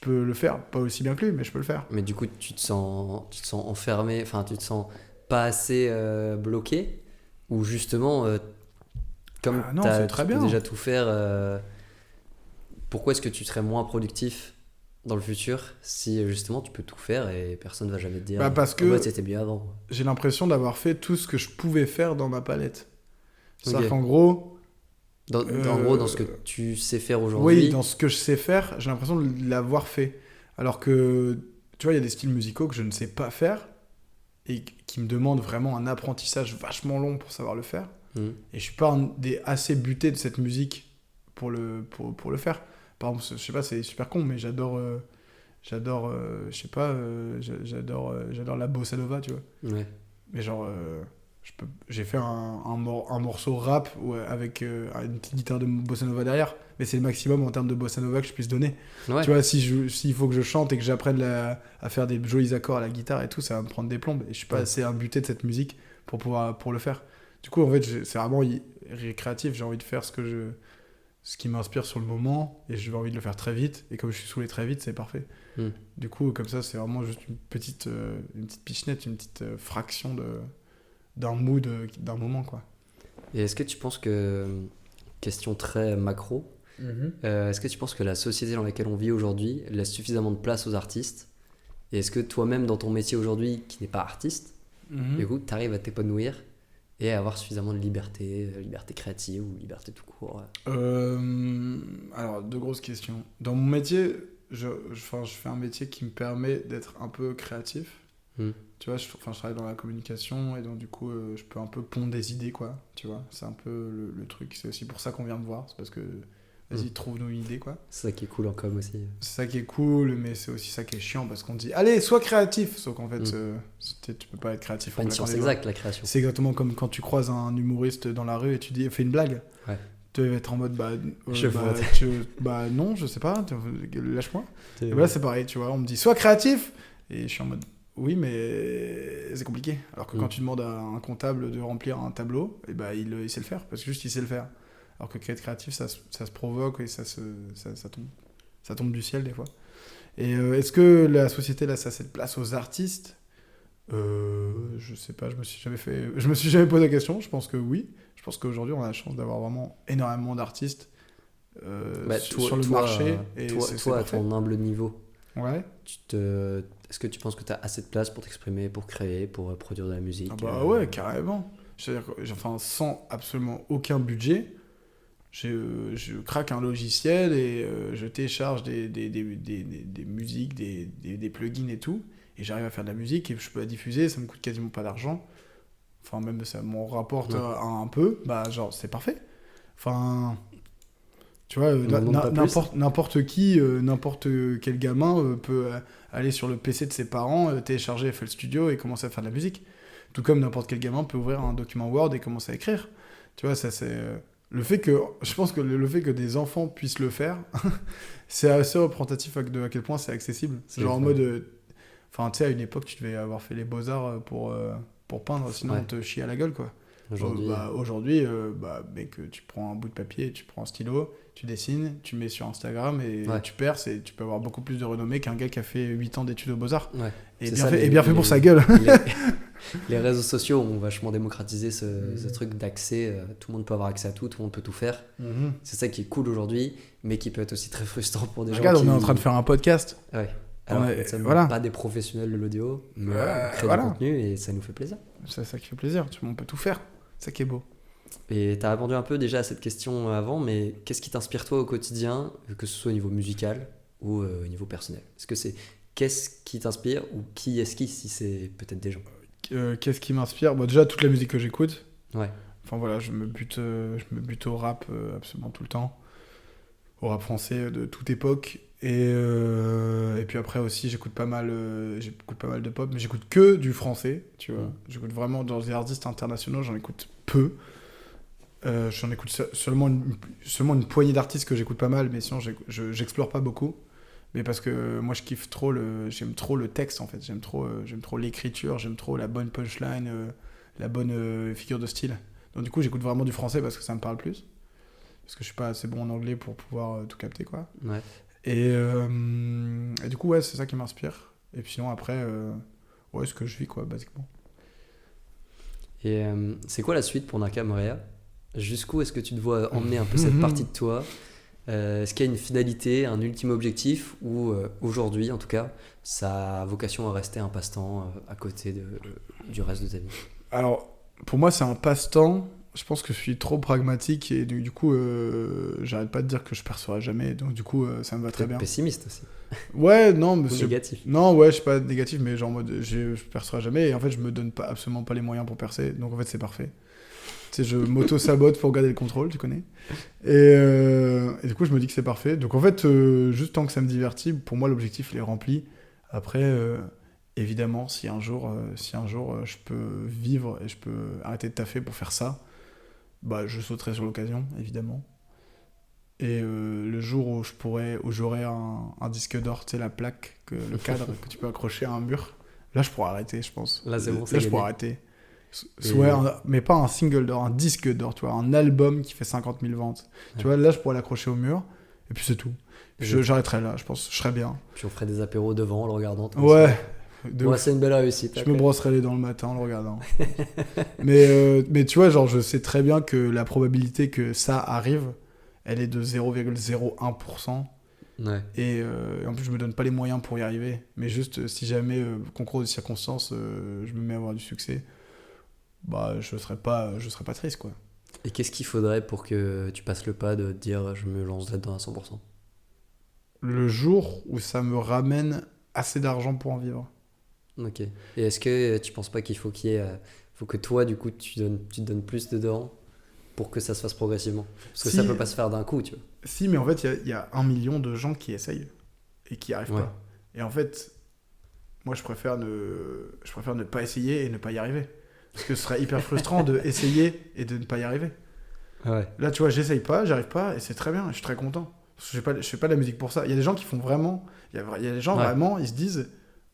peux le faire. Pas aussi bien que lui, mais je peux le faire. Mais du coup, tu te sens enfermé, enfin, tu te sens pas assez bloqué, ou justement, comme Non, c'est très tu peux bien. déjà tout faire, pourquoi est-ce que tu serais moins productif dans le futur si justement tu peux tout faire et personne va jamais te dire Bah, parce que ouais, c'était bien avant. j'ai l'impression d'avoir fait tout ce que je pouvais faire dans ma palette. C'est-à-dire Ok. qu'en gros... En gros, dans ce que tu sais faire aujourd'hui. Oui, dans ce que je sais faire, j'ai l'impression de l'avoir fait. Alors que, tu vois, il y a des styles musicaux que je ne sais pas faire et qui me demandent vraiment un apprentissage vachement long pour savoir le faire. Et je suis pas assez buté de cette musique pour le faire. Par exemple, je sais pas, c'est super con, mais j'adore la bossa nova, tu vois. Ouais. Mais genre, j'ai fait un morceau rap avec une petite guitare de bossa nova derrière, mais c'est le maximum en termes de bossa nova que je puisse donner. Ouais. Tu vois, s'il faut que je chante et que j'apprenne à faire des jolis accords à la guitare et tout, ça va me prendre des plombes. Et je suis pas assez imbuté de cette musique pour le faire. Du coup, en fait, c'est vraiment récréatif. J'ai envie de faire ce qui m'inspire sur le moment et j'ai envie de le faire très vite. Et comme je suis saoulé très vite, c'est parfait. Du coup, comme ça, c'est vraiment juste une petite pichenette, une petite fraction d'un mood, d'un moment, quoi. Et est-ce que tu penses que, question très macro, est-ce que tu penses que la société dans laquelle on vit aujourd'hui laisse suffisamment de place aux artistes? Et est-ce que toi-même, dans ton métier aujourd'hui, qui n'est pas artiste, du coup, tu arrives à t'épanouir et à avoir suffisamment de liberté créative ou liberté tout court? Alors, deux grosses questions. Dans mon métier, je fais un métier qui me permet d'être un peu créatif. Tu vois, je travaille dans la communication et donc du coup, je peux un peu pondre des idées, quoi. Tu vois, c'est un peu le truc. C'est aussi pour ça qu'on vient me voir. C'est parce que, vas-y, trouve-nous une idée, quoi. C'est ça qui est cool en com aussi. C'est ça qui est cool, mais c'est aussi ça qui est chiant parce qu'on dit, allez, sois créatif. Sauf qu'en fait, tu peux pas être créatif. C'est pas une science exacte, la création. C'est exactement comme quand tu croises un humoriste dans la rue et tu dis, fais une blague. Ouais. Tu vas être en mode, non, je sais pas, lâche-moi. Et là, c'est pareil, tu vois, on me dit, sois créatif. Et je suis en mode, oui, mais c'est compliqué. Alors que quand tu demandes à un comptable de remplir un tableau, et bah, il sait le faire, parce que juste il sait le faire. Alors que être créatif, ça se provoque et ça tombe du ciel des fois. Et est-ce que la société laisse assez de place aux artistes ? Je sais pas, je me suis jamais posé la sur la question. Je pense que oui. Je pense qu'aujourd'hui, on a la chance d'avoir vraiment énormément d'artistes sur le marché. Et toi à ton humble niveau, ouais. Est-ce que tu penses que tu as assez de place pour t'exprimer, pour créer, pour produire de la musique? Ah bah ouais, carrément. C'est-à-dire que, sans absolument aucun budget, je craque un logiciel et je télécharge des musiques, des plugins et tout, et j'arrive à faire de la musique et je peux la diffuser, ça me coûte quasiment pas d'argent. Enfin, même ça m'en rapporte un peu, bah genre c'est parfait. Enfin, tu vois, n'importe qui, n'importe quel gamin peut aller sur le PC de ses parents, télécharger FL Studio et commencer à faire de la musique. Tout comme n'importe quel gamin peut ouvrir un document Word et commencer à écrire. Tu vois, ça c'est... je pense que le fait que des enfants puissent le faire, c'est assez représentatif de à quel point c'est accessible. C'est genre en mode... Enfin, tu sais, à une époque, tu devais avoir fait les beaux-arts pour peindre, sinon on te chie à la gueule, quoi. Aujourd'hui, mec, tu prends un bout de papier, tu prends un stylo, tu dessines, tu mets sur Instagram et tu perces et tu peux avoir beaucoup plus de renommée qu'un gars qui a fait 8 ans d'études aux Beaux-Arts. ouais. Et C'est bien ça, fait, et bien fait pour sa gueule. Les réseaux sociaux ont vachement démocratisé ce truc d'accès. Tout le monde peut avoir accès à tout le monde peut tout faire. C'est ça qui est cool aujourd'hui, mais qui peut être aussi très frustrant pour des gens Regarde, qui... on est en train de faire un podcast. Ouais. Alors, nous sommes pas des professionnels de l'audio, mais on crée du contenu et ça nous fait plaisir. C'est ça qui fait plaisir, on peut tout faire. C'est ça qui est beau. Et tu as répondu un peu déjà à cette question avant, mais qu'est-ce qui t'inspire toi au quotidien, que ce soit au niveau musical ou au niveau personnel? Qu'est-ce qui t'inspire ou qui est-ce qui, si c'est peut-être des gens? Qu'est-ce qui m'inspire? Déjà, toute la musique que j'écoute. Ouais. Enfin voilà, je me bute au rap absolument tout le temps. Au rap français de toute époque. Et puis après aussi, j'écoute pas mal de pop, mais j'écoute que du français, tu vois. J'écoute vraiment dans les artistes internationaux, j'en écoute peu. J'en écoute seulement une poignée d'artistes que j'écoute pas mal, mais sinon j'explore pas beaucoup. Mais parce que moi je kiffe trop j'aime trop le texte en fait, j'aime trop l'écriture, j'aime trop la bonne punchline, la bonne figure de style. Donc du coup j'écoute vraiment du français parce que ça me parle plus. Parce que je suis pas assez bon en anglais pour pouvoir tout capter quoi. Ouais. Et du coup ouais, c'est ça qui m'inspire. Et puis sinon après, ce que je vis quoi, basiquement. Et c'est quoi la suite pour Naka Morea? Jusqu'où est-ce que tu te vois emmener un peu cette partie de toi? Est-ce qu'il y a une finalité, un ultime objectif ou aujourd'hui en tout cas ça a vocation à rester un passe-temps à côté du reste de ta vie? Alors pour moi c'est un passe-temps. Je pense que je suis trop pragmatique et du coup j'arrête pas de dire que je percerai jamais, donc du coup ça me va très bien. Pessimiste aussi. Ouais, non, mais négatif. Non, ouais, je suis pas négatif, mais genre en mode je percerai jamais et en fait je me donne absolument pas les moyens pour percer, donc en fait c'est parfait. Tu sais, je m'auto-sabote pour garder le contrôle, tu connais. Et du coup je me dis que c'est parfait. Donc en fait juste tant que ça me divertit, pour moi l'objectif il est rempli. Après évidemment si un jour je peux vivre et je peux arrêter de taffer pour faire ça, bah je sauterai sur l'occasion évidemment. Et le jour où j'aurai un disque d'or, tu sais la plaque, le cadre que tu peux accrocher à un mur, là je pourrais arrêter je pense. Là c'est bon, je pourrais arrêter. Ouais, mais pas un single d'or, un disque d'or, tu vois, un album qui fait 50 000 ventes. Ouais. Tu vois, là je pourrais l'accrocher au mur et puis c'est tout. J'arrêterai là, je pense, je serais bien. Puis on ferait des apéros devant en le regardant. Ouais. Moi, c'est une belle réussite. Je me brosserais les dents le matin en le regardant. mais tu vois, genre, je sais très bien que la probabilité que ça arrive, elle est de 0,01%. Ouais. Et en plus, je me donne pas les moyens pour y arriver. Mais juste, si jamais, concours de circonstances, je me mets à avoir du succès, bah, je serais pas triste, quoi. Et qu'est-ce qu'il faudrait pour que tu passes le pas de dire je me lance là-dedans à 100%? Le jour où ça me ramène assez d'argent pour en vivre. Ok. Et est-ce que tu penses pas faut que toi, du coup, tu te donnes plus dedans pour que ça se fasse progressivement? Parce que ça peut pas se faire d'un coup, tu vois. Si, mais en fait, il y a 1 million de gens qui essayent et qui n'y arrivent pas. Et en fait, moi, je préfère ne pas essayer et ne pas y arriver. Parce que ce serait hyper frustrant de essayer et de ne pas y arriver. Ouais. Là, tu vois, j'essaye pas, j'arrive pas, et c'est très bien, je suis très content. Parce que je fais pas de la musique pour ça. Il y a des gens qui font vraiment... Il y a des gens vraiment, ils se disent...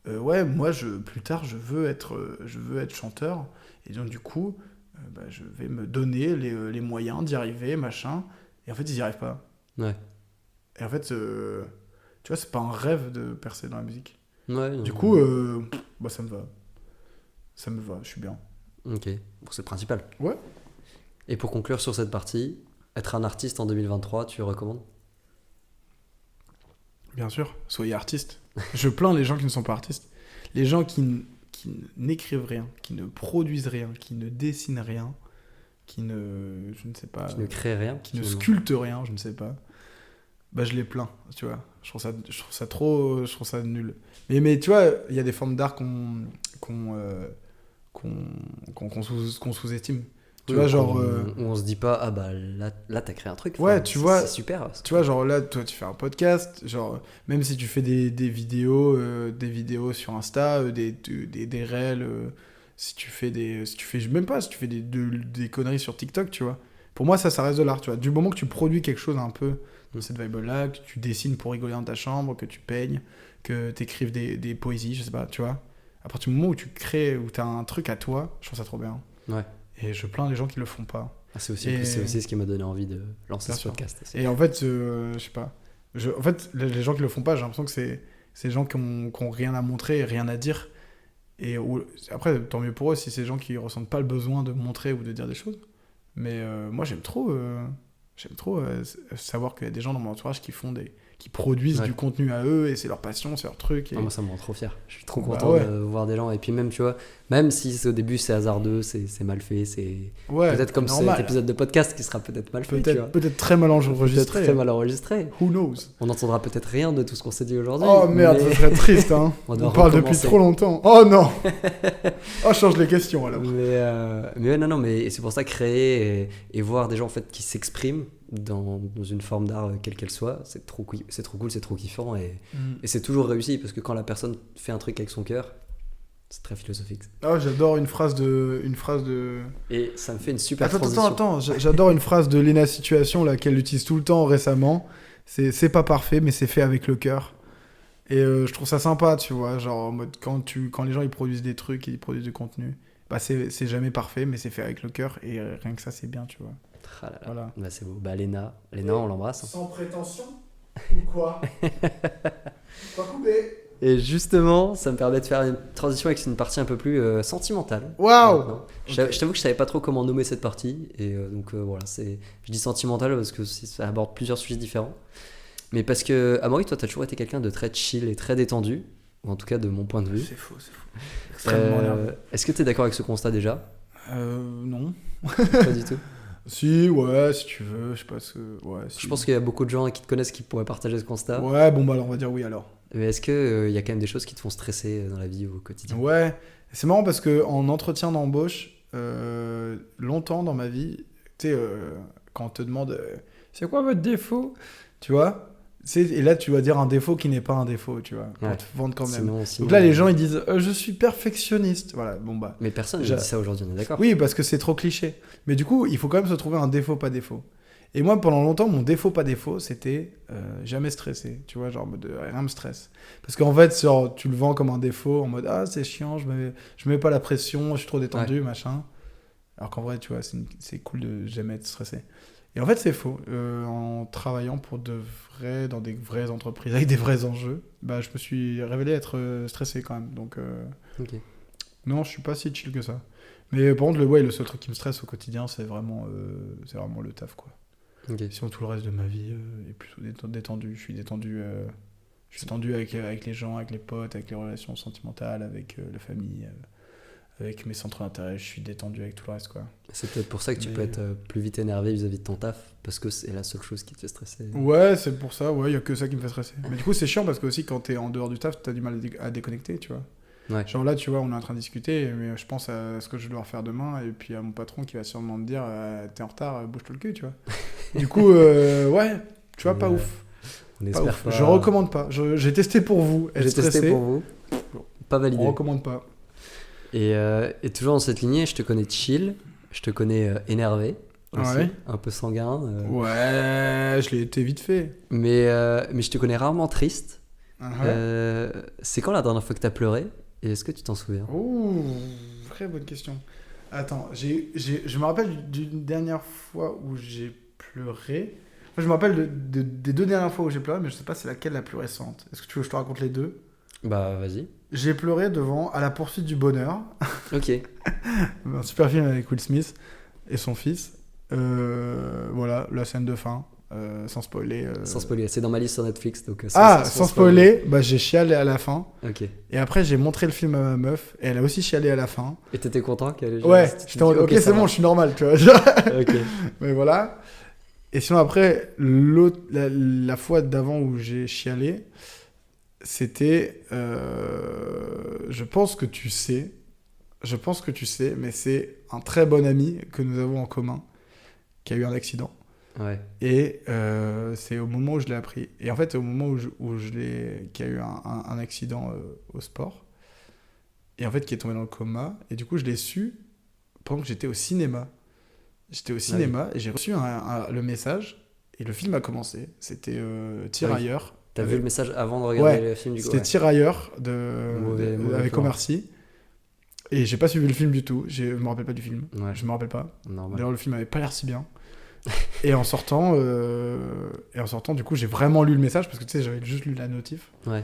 ouais, moi, plus tard, je veux être chanteur. Et donc, du coup, je vais me donner les moyens d'y arriver, machin. Et en fait, ils n'y arrivent pas. Ouais. Et en fait, tu vois, c'est pas un rêve de percer dans la musique. Ouais. Du coup, ça me va. Ça me va, je suis bien. Ok, bon, c'est le principal. Ouais. Et pour conclure sur cette partie, être un artiste en 2023, tu recommandes? Bien sûr, soyez artiste. Je plains les gens qui ne sont pas artistes. Les gens qui n'écrivent rien, qui ne produisent rien, qui ne dessinent rien, qui ne créent rien, qui ne sculptent rien, je ne sais pas. Bah je les plains, tu vois. Je trouve ça nul. Mais tu vois, il y a des formes d'art qu'on sous-estime. Tu vois, genre... on se dit pas, ah bah là t'as créé un truc. Ouais, tu vois... C'est super. Tu vois, genre là, toi, tu fais un podcast, genre, même si tu fais des vidéos sur Insta, des réels, si tu fais des conneries sur TikTok, tu vois. Pour moi, ça reste de l'art, tu vois. Du moment que tu produis quelque chose un peu dans cette vibe-là, que tu dessines pour rigoler dans ta chambre, que tu peignes, que tu écrives des poésies, je sais pas, tu vois. À partir du moment où tu crées, où tu as un truc à toi, je trouve ça trop bien. Ouais. Et je plains les gens qui le font pas. Ah, c'est aussi, Et- c'est aussi ce qui m'a donné envie de lancer Bien ce sûr. podcast. Et en fait, je sais pas. En fait, les gens qui le font pas, j'ai l'impression que c'est les gens qui ont rien à montrer et rien à dire. Après, tant mieux pour eux si c'est des gens qui ressentent pas le besoin de montrer ou de dire des choses. Mais moi, j'aime trop savoir qu'il y a des gens dans mon entourage qui produisent Ouais. du contenu à eux et c'est leur passion, c'est leur truc. Et... Ah, moi, ça me rend trop fier. Je suis trop Bah content ouais. de voir des gens. Et puis même, tu vois, même si au début c'est hasardeux, c'est mal fait, c'est Ouais, peut-être comme normal. cet épisode de podcast qui sera peut-être mal fait, tu vois. Peut-être très mal Peut-être enregistré. très mal enregistré. Who knows? On n'entendra peut-être rien de tout ce qu'on s'est dit aujourd'hui. Oh merde, mais- ça serait triste, hein. On On doit parle depuis recommencer. trop longtemps. Oh non. Oh, change les questions alors. Mais ouais, non, mais c'est pour ça créer et voir des gens en fait qui s'expriment dans une forme d'art quelle qu'elle soit, c'est trop cool, c'est trop kiffant et c'est toujours réussi parce que quand la personne fait un truc avec son cœur, c'est très philosophique. Ah, j'adore une phrase de. Et ça me fait une super Attends, transition. j'adore une phrase de Lena Situation là qu'elle utilise tout le temps récemment. C'est pas parfait, mais c'est fait avec le cœur. Et je trouve ça sympa, tu vois, genre en mode quand les gens ils produisent des trucs, ils produisent du contenu, bah c'est jamais parfait, mais c'est fait avec le cœur et rien que ça c'est bien, tu vois. Ah là là. Voilà. Bah, c'est beau. Bah Léna, on l'embrasse. Sans prétention ou quoi? Pas coupé. Et justement, ça me permet de faire une transition avec une partie un peu plus sentimentale. Waouh. Maintenant. Ok. Je t'avoue que je savais pas trop comment nommer cette partie et donc voilà, je dis sentimentale parce que ça aborde plusieurs sujets différents. Mais parce que Amaury, toi, t'as toujours été quelqu'un de très chill et très détendu, ou en tout cas de mon point de vue. C'est faux. Extrêmement nerveux. Est-ce que t'es d'accord avec ce constat déjà? Non. Pas du tout. Si, ouais, si tu veux, je sais pas ce. Ouais, si. Je pense qu'il y a beaucoup de gens qui te connaissent qui pourraient partager ce constat. Ouais, bon bah alors on va dire oui alors. Mais est-ce qu'il y a quand même des choses qui te font stresser dans la vie ou au quotidien? Ouais, c'est marrant parce que en entretien d'embauche, longtemps dans ma vie, tu sais, quand on te demande c'est quoi votre défaut, tu vois, et là tu dois dire un défaut qui n'est pas un défaut, tu vois, pour Ouais. te vendre quand même. Sinon, Donc là les gens ils disent je suis perfectionniste, voilà, bon bah. Mais personne ne Déjà- dit ça aujourd'hui, on est d'accord? Oui, parce que c'est trop cliché. Mais du coup, il faut quand même se trouver un défaut pas défaut. Et moi, pendant longtemps, mon défaut pas défaut, c'était jamais stressé. Tu vois, genre, en mode, rien me stresse. Parce qu'en fait, genre, tu le vends comme un défaut, en mode, ah, c'est chiant, je mets pas la pression, je suis trop détendu, machin. Alors qu'en vrai, tu vois, c'est cool de jamais être stressé. Et en fait, c'est faux. En travaillant pour dans des vraies entreprises, avec des vrais enjeux, bah, je me suis révélé être stressé quand même. Donc, Ok. non, je suis pas si chill que ça. Mais par contre, le seul truc qui me stresse au quotidien, c'est vraiment le taf, quoi. Ok. Sinon, tout le reste de ma vie est plutôt détendu. Je suis détendu, avec les gens, avec les potes, avec les relations sentimentales, avec la famille, avec mes centres d'intérêt. Je suis détendu avec tout le reste, quoi. C'est peut-être pour ça que tu Mais- peux être plus vite énervé vis-à-vis de ton taf, parce que c'est la seule chose qui te fait stresser. Ouais, c'est pour ça. Ouais, il y a que ça qui me fait stresser. Mais du coup, c'est chiant parce que aussi, quand t'es en dehors du taf, t'as du mal à déconnecter, tu vois. Ouais. Genre là, tu vois, on est en train de discuter, mais je pense à ce que je dois faire demain, et puis à mon patron qui va sûrement me dire t'es en retard, bouge-toi le cul, tu vois. Du coup, ouais, tu vois, pas Ouais. ouf. On Pas espère ouf. pas. Je recommande pas. J'ai testé pour vous. Être J'ai testé stressé, pour vous. Pas validé. on recommande pas. Et toujours dans cette lignée, je te connais chill, je te connais énervé aussi, Ouais. un peu sanguin. Ouais, je l'ai été vite fait. Mais je te connais rarement triste. Ouais. C'est quand la dernière fois que t'as pleuré? Et est-ce que tu t'en souviens? Ouh, très bonne question. Attends, je me rappelle d'une dernière fois où j'ai pleuré. Enfin, je me rappelle des deux dernières fois où j'ai pleuré, mais je sais pas c'est laquelle la plus récente. Est-ce que tu veux que je te raconte les deux? Bah vas-y. J'ai pleuré devant À la poursuite du bonheur, Ok. un super film avec Will Smith et son fils. Voilà, la scène de fin, sans spoiler. Sans spoiler, c'est dans ma liste sur Netflix. Donc, Sans spoiler, bah, j'ai chialé à la fin. Ok. Et après, j'ai montré le film à ma meuf, et elle a aussi chialé à la fin. Et t'étais content qu'elle ait Ouais, tu j'étais en mode, dis, ok, ça c'est bon, va. je suis normal, tu vois. Ok. Mais voilà. Et sinon, après, la fois d'avant où j'ai chialé, c'était. Je pense que tu sais, mais c'est un très bon ami que nous avons en commun qui a eu un accident. Ouais. Et c'est au moment où je l'ai appris. Et en fait, au moment qu'il y a eu un accident au sport, et en fait, qui est tombé dans le coma, et du coup, je l'ai su pendant que j'étais au cinéma. J'étais au cinéma et j'ai reçu le message, et le film a commencé. C'était Tirailleurs. T'as vu le message avant de regarder Ouais, le film du coup? C'était Ouais. Tirailleurs Mauvais avec plan. Omar Sy. Et j'ai pas suivi le film du tout. Je me rappelle pas du film. Ouais. Je me rappelle pas. Normal. D'ailleurs, le film avait pas l'air si bien. Et en sortant, du coup, j'ai vraiment lu le message parce que tu sais, j'avais juste lu la notif. Ouais.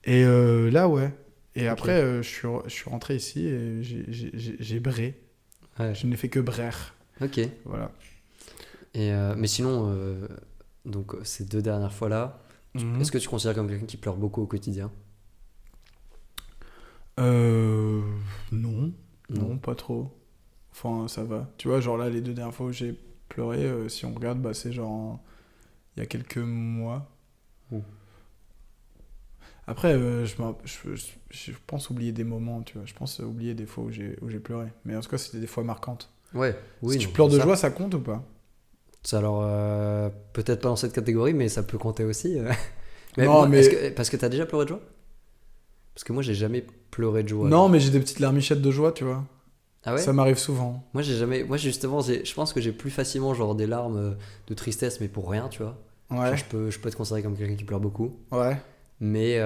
Et là, ouais. Et Ok. après, je suis rentré ici et j'ai bré. Ouais. Je n'ai fait que braire. Ok. Voilà. Et, mais sinon, donc ces 2 dernières fois-là, Mhm. est-ce que tu considères comme quelqu'un qui pleure beaucoup au quotidien? Non. Non, pas trop. Enfin, ça va. Tu vois, genre là, les 2 dernières fois où j'ai pleuré, si on regarde, bah, c'est genre il y a quelques mois. Ouh. Après, je pense oublier des moments, tu vois. Je pense oublier des fois où j'ai pleuré. Mais en tout cas, c'était des fois marquantes. Ouais. Oui. Si tu non, pleures de ça. joie, ça compte ou pas? Ça, alors, peut-être pas dans cette catégorie, mais ça peut compter aussi. Mais Non, moi, mais- parce que t'as déjà pleuré de joie? Parce que moi, j'ai jamais pleuré de joie. Non, mais j'ai des petites larmichettes de joie, tu vois. Ah ouais? Ça m'arrive souvent. Moi, j'ai jamais. Moi, justement, je pense que j'ai plus facilement genre des larmes de tristesse, mais pour rien, tu vois. Ouais, Genre, je peux être considéré comme quelqu'un qui pleure beaucoup. ouais. Mais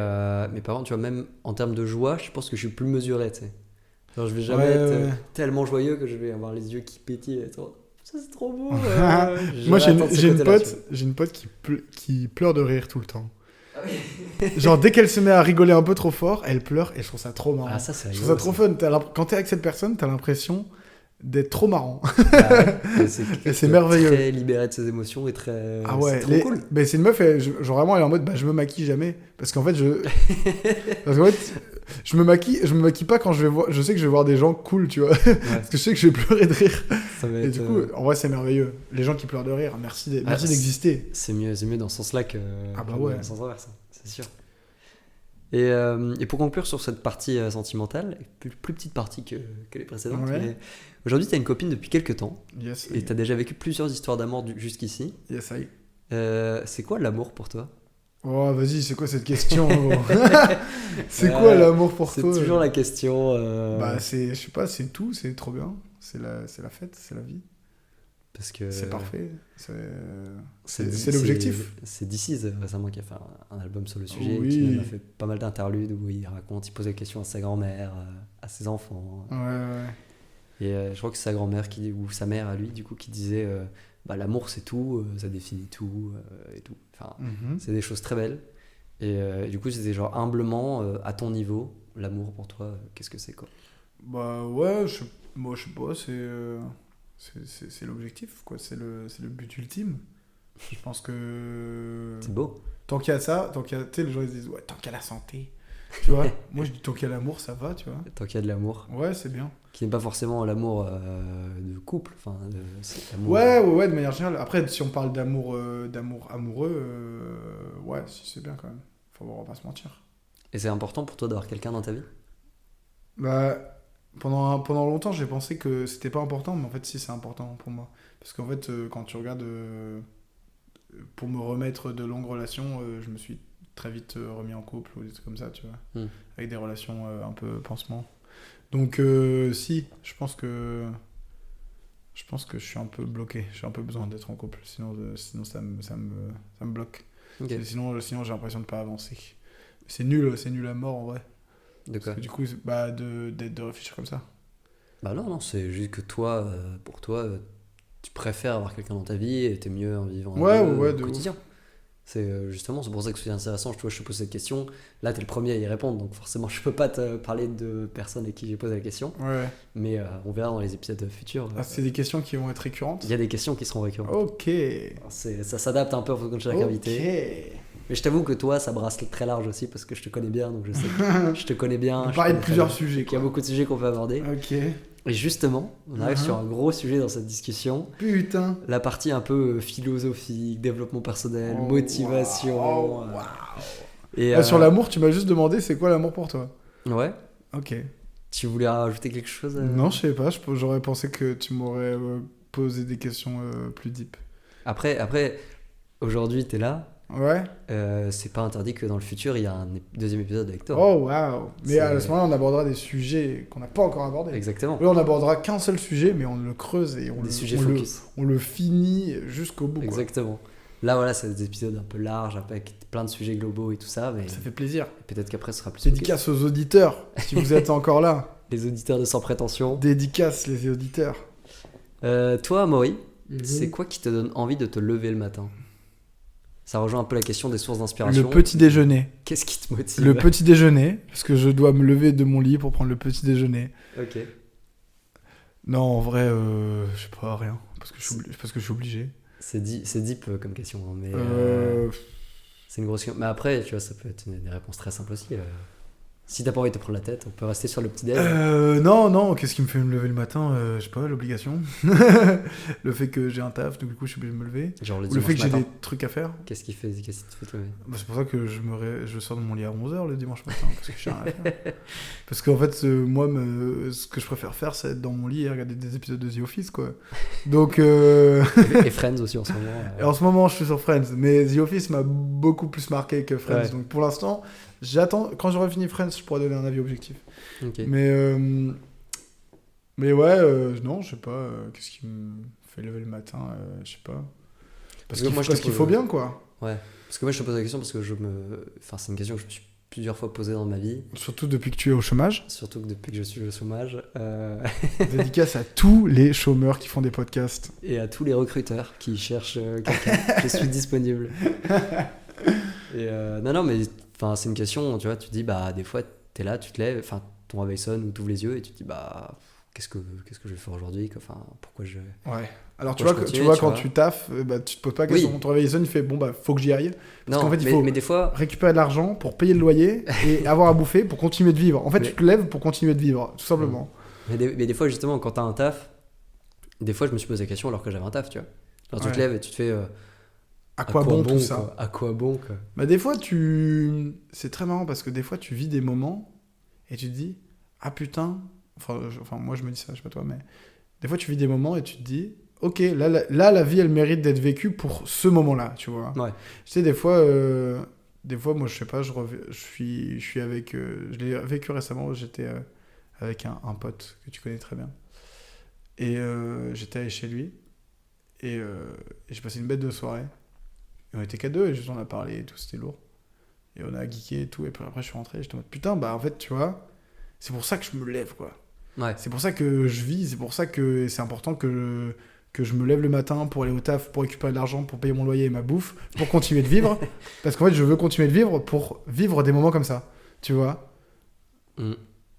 par contre, tu vois, même en termes de joie, je pense que je suis plus mesuré, tu sais. Genre, je vais jamais Ouais, être ouais. tellement joyeux que je vais avoir les yeux qui pétillent et tout. Ça, c'est trop beau. Moi, Jamais atteindre ce j'ai une côté-là, tu pote, vois. j'ai une pote qui pleure de rire tout le temps. Genre, dès qu'elle se met à rigoler un peu trop fort, elle pleure et je trouve ça trop marrant. Ah, ça, c'est Je trouve ça rigolo, trop fun. Quand t'es avec cette personne, t'as l'impression d'être trop marrant. Ah ouais. Mais c'est quelqu'un Et c'est qui est merveilleux. Très libéré de ses émotions et très. Ah ouais, C'est trop cool. mais c'est une meuf, genre vraiment, elle est en mode, bah, je me maquille jamais. Parce qu'en fait, parce qu'en fait, je me maquille pas quand je sais que je vais voir des gens cool, tu vois. Ouais, Parce que je sais que je vais pleurer de rire. ça va Et être, du coup, en vrai, c'est merveilleux. Les gens qui pleurent de rire, merci Ah, d'exister. c'est mieux dans ce sens-là que Ah bah que ouais. dans le sens inverse, hein, c'est sûr. Et pour conclure sur cette partie sentimentale, plus petite partie que les précédentes, Ouais. mais aujourd'hui tu as une copine depuis quelques temps Yes, et tu as déjà vécu plusieurs histoires d'amour jusqu'ici. yes, I. C'est quoi l'amour pour toi? Oh, vas-y, c'est quoi cette question, gros? C'est quoi l'amour pour C'est toi? toujours la question. Bah, je sais pas, c'est tout, c'est trop bien. C'est la fête, c'est la vie. Parce que C'est parfait. C'est c'est l'objectif. C'est This Is récemment qui a fait un album sur le sujet, Oui. qui même a fait pas mal d'interludes où il raconte, il pose des questions à sa grand-mère, à ses enfants. Ouais. Et je crois que c'est sa grand-mère ou sa mère à lui, du coup, qui disait bah, l'amour c'est tout, ça définit tout et tout. Enfin, Mhm. c'est des choses très belles. Et du coup, c'était genre humblement, à ton niveau, l'amour pour toi, qu'est-ce que c'est quoi? Bah, ouais, moi, je sais pas, c'est l'objectif, quoi. C'est le but ultime. Je pense que. C'est beau. Tant qu'il y a ça, tu sais, les gens ils disent, ouais, tant qu'il y a la santé. Tu vois, moi je dis tant qu'il y a l'amour, ça va, tu vois. Tant qu'il y a de l'amour, Ouais, c'est bien. qui n'est pas forcément l'amour de couple, enfin, c'est l'amour. Ouais, de manière générale. Après, si on parle d'amour amoureux, ouais, si c'est bien quand même. Faut pas se mentir. Et c'est important pour toi d'avoir quelqu'un dans ta vie? Bah, pendant longtemps, j'ai pensé que c'était pas important, mais en fait, si, c'est important pour moi. Parce qu'en fait, quand tu regardes, pour me remettre de longues relations, je me suis très vite remis en couple ou des trucs comme ça, tu vois. Avec des relations un peu pansement. Donc, si, je pense que je suis un peu bloqué. J'ai un peu besoin d'être en couple, sinon ça me bloque. Ok. Et sinon j'ai l'impression de pas avancer. C'est nul à mort en vrai. De quoi? Parce que du coup, bah, de réfléchir comme ça. Bah non, c'est juste que toi, pour toi, tu préfères avoir quelqu'un dans ta vie et t'es mieux en vivant Ouais, deux ouais, au de quotidien. C'est justement, c'est pour ça que c'est intéressant. Je te pose cette question. Là, t'es le premier à y répondre, donc forcément, je peux pas te parler de personnes à qui j'ai posé la question. Ouais. Mais on verra dans les épisodes futurs. Ah, c'est des questions qui vont être récurrentes. Il y a des questions qui seront récurrentes. Ok. Ça s'adapte un peu en fonction de chaque invité. Mais je t'avoue que toi, ça brasse très large aussi parce que je te connais bien, donc je sais que je te connais bien. On je parlait de connais plusieurs très bien. sujets. Il y a beaucoup de sujets qu'on peut aborder. Ok. Et justement, on arrive sur un gros sujet dans cette discussion. Putain. La partie un peu philosophique, développement personnel, Oh, motivation. wow. Et Sur l'amour, tu m'as juste demandé c'est quoi l'amour pour toi. Ouais. Ok. Tu voulais rajouter quelque chose Non, je sais pas. J'aurais pensé que tu m'aurais posé des questions plus deep. Après aujourd'hui, t'es là. Ouais. C'est pas interdit que dans le futur, il y a un deuxième épisode avec toi. Oh waouh. Mais C'est- à ce moment-là, on abordera des sujets qu'on n'a pas encore abordés. Exactement. Là, on abordera qu'un seul sujet, mais on le creuse et Des sujets focus. on le finit jusqu'au bout. Quoi. Exactement. Là, voilà, c'est des épisodes un peu larges, avec plein de sujets globaux et tout ça, mais Ça fait plaisir. peut-être qu'après, ce sera plus Dédicace aux auditeurs, si vous êtes encore là. Les auditeurs de Sans Prétention. Dédicace les auditeurs. Toi, Amaury, c'est quoi qui te donne envie de te lever le matin? Ça rejoint un peu la question des sources d'inspiration. Le petit déjeuner. Qu'est-ce qui te motive? Le petit déjeuner, parce que je dois me lever de mon lit pour prendre le petit déjeuner. Ok. Non, en vrai, je sais pas, rien. Parce que je suis obligé. C'est deep comme question, hein, mais Euh, c'est une grosse question. Mais après, tu vois, ça peut être des réponses très simples aussi. Si t'as pas envie de te prendre la tête, on peut rester sur le petit déj. non, qu'est-ce qui me fait me lever le matin? Je sais pas, l'obligation. Le fait que j'ai un taf, donc du coup je suis obligé de me lever. Genre le Ou le fait dimanche que j'ai matin. des trucs à faire. Qu'est-ce qui te fait te lever? Bah, c'est pour ça que je sors de mon lit à 11h le dimanche matin, parce que j'ai rien à faire. Parce qu'en fait, moi, ce que je préfère faire, c'est être dans mon lit et regarder des épisodes de The Office, quoi. Donc, Et Friends aussi en ce moment. et en ce moment, je suis sur Friends, mais The Office m'a beaucoup plus marqué que Friends. Ouais. Donc pour l'instant, j'attends. Quand j'aurai fini Friends, je pourrai donner un avis objectif. Ok. Mais ouais, non, je sais pas. Qu'est-ce qui me fait lever le matin? Je sais pas. Parce que moi, je te parce qu'il pose- faut bien, quoi. Ouais. Parce que moi, je te pose la question parce que enfin, c'est une question que je me suis plusieurs fois posée dans ma vie. Surtout depuis que tu es au chômage. Surtout que depuis que je suis au chômage. Dédicace à tous les chômeurs qui font des podcasts. Et à tous les recruteurs qui cherchent quelqu'un. Je suis disponible. Et non, mais enfin, c'est une question, tu vois, tu te dis, bah, des fois, t'es là, tu te lèves, enfin, ton réveil sonne ou t'ouvres les yeux et tu te dis, bah, qu'est-ce que je vais faire aujourd'hui, quoi, enfin, pourquoi je... Ouais. Alors tu Moi, vois, je tu continue, vois tu quand vois. tu taffes, bah, tu te poses pas la question. Oui. Ton réveil sonne, il fait bon bah faut que j'y aille. Parce Non, qu'en fait il faut mais des fois, récupérer de l'argent pour payer le loyer et avoir à bouffer pour continuer de vivre. En fait, Mais- tu te lèves pour continuer de vivre, tout simplement. mais des fois, justement, quand t'as un taf, des fois, je me suis posé la question alors que j'avais un taf, tu vois. Alors, tu te Ouais. lèves et tu te fais, À quoi bon tout ça? quoi. À quoi bon, quoi. Bah des fois c'est très marrant parce que des fois tu vis des moments et tu te dis ah putain, enfin moi je me dis ça, je sais pas toi, mais des fois tu vis des moments et tu te dis ok, là la vie elle mérite d'être vécue pour ce moment-là, tu vois. Ouais. Tu sais, des fois moi je sais pas, je suis avec, je l'ai vécu récemment, j'étais avec un pote que tu connais très bien et j'étais allé chez lui et j'ai passé une bête de soirée. Et on était qu'à deux et juste on a parlé et tout, c'était lourd. Et on a geeké et tout, et puis après je suis rentré et j'étais en mode putain, bah en fait, tu vois, c'est pour ça que je me lève, quoi. Ouais. C'est pour ça que je vis, c'est pour ça que c'est important que je me lève le matin pour aller au taf, pour récupérer de l'argent, pour payer mon loyer et ma bouffe, pour continuer de vivre. Parce qu'en fait, je veux continuer de vivre pour vivre des moments comme ça, tu vois. Mm.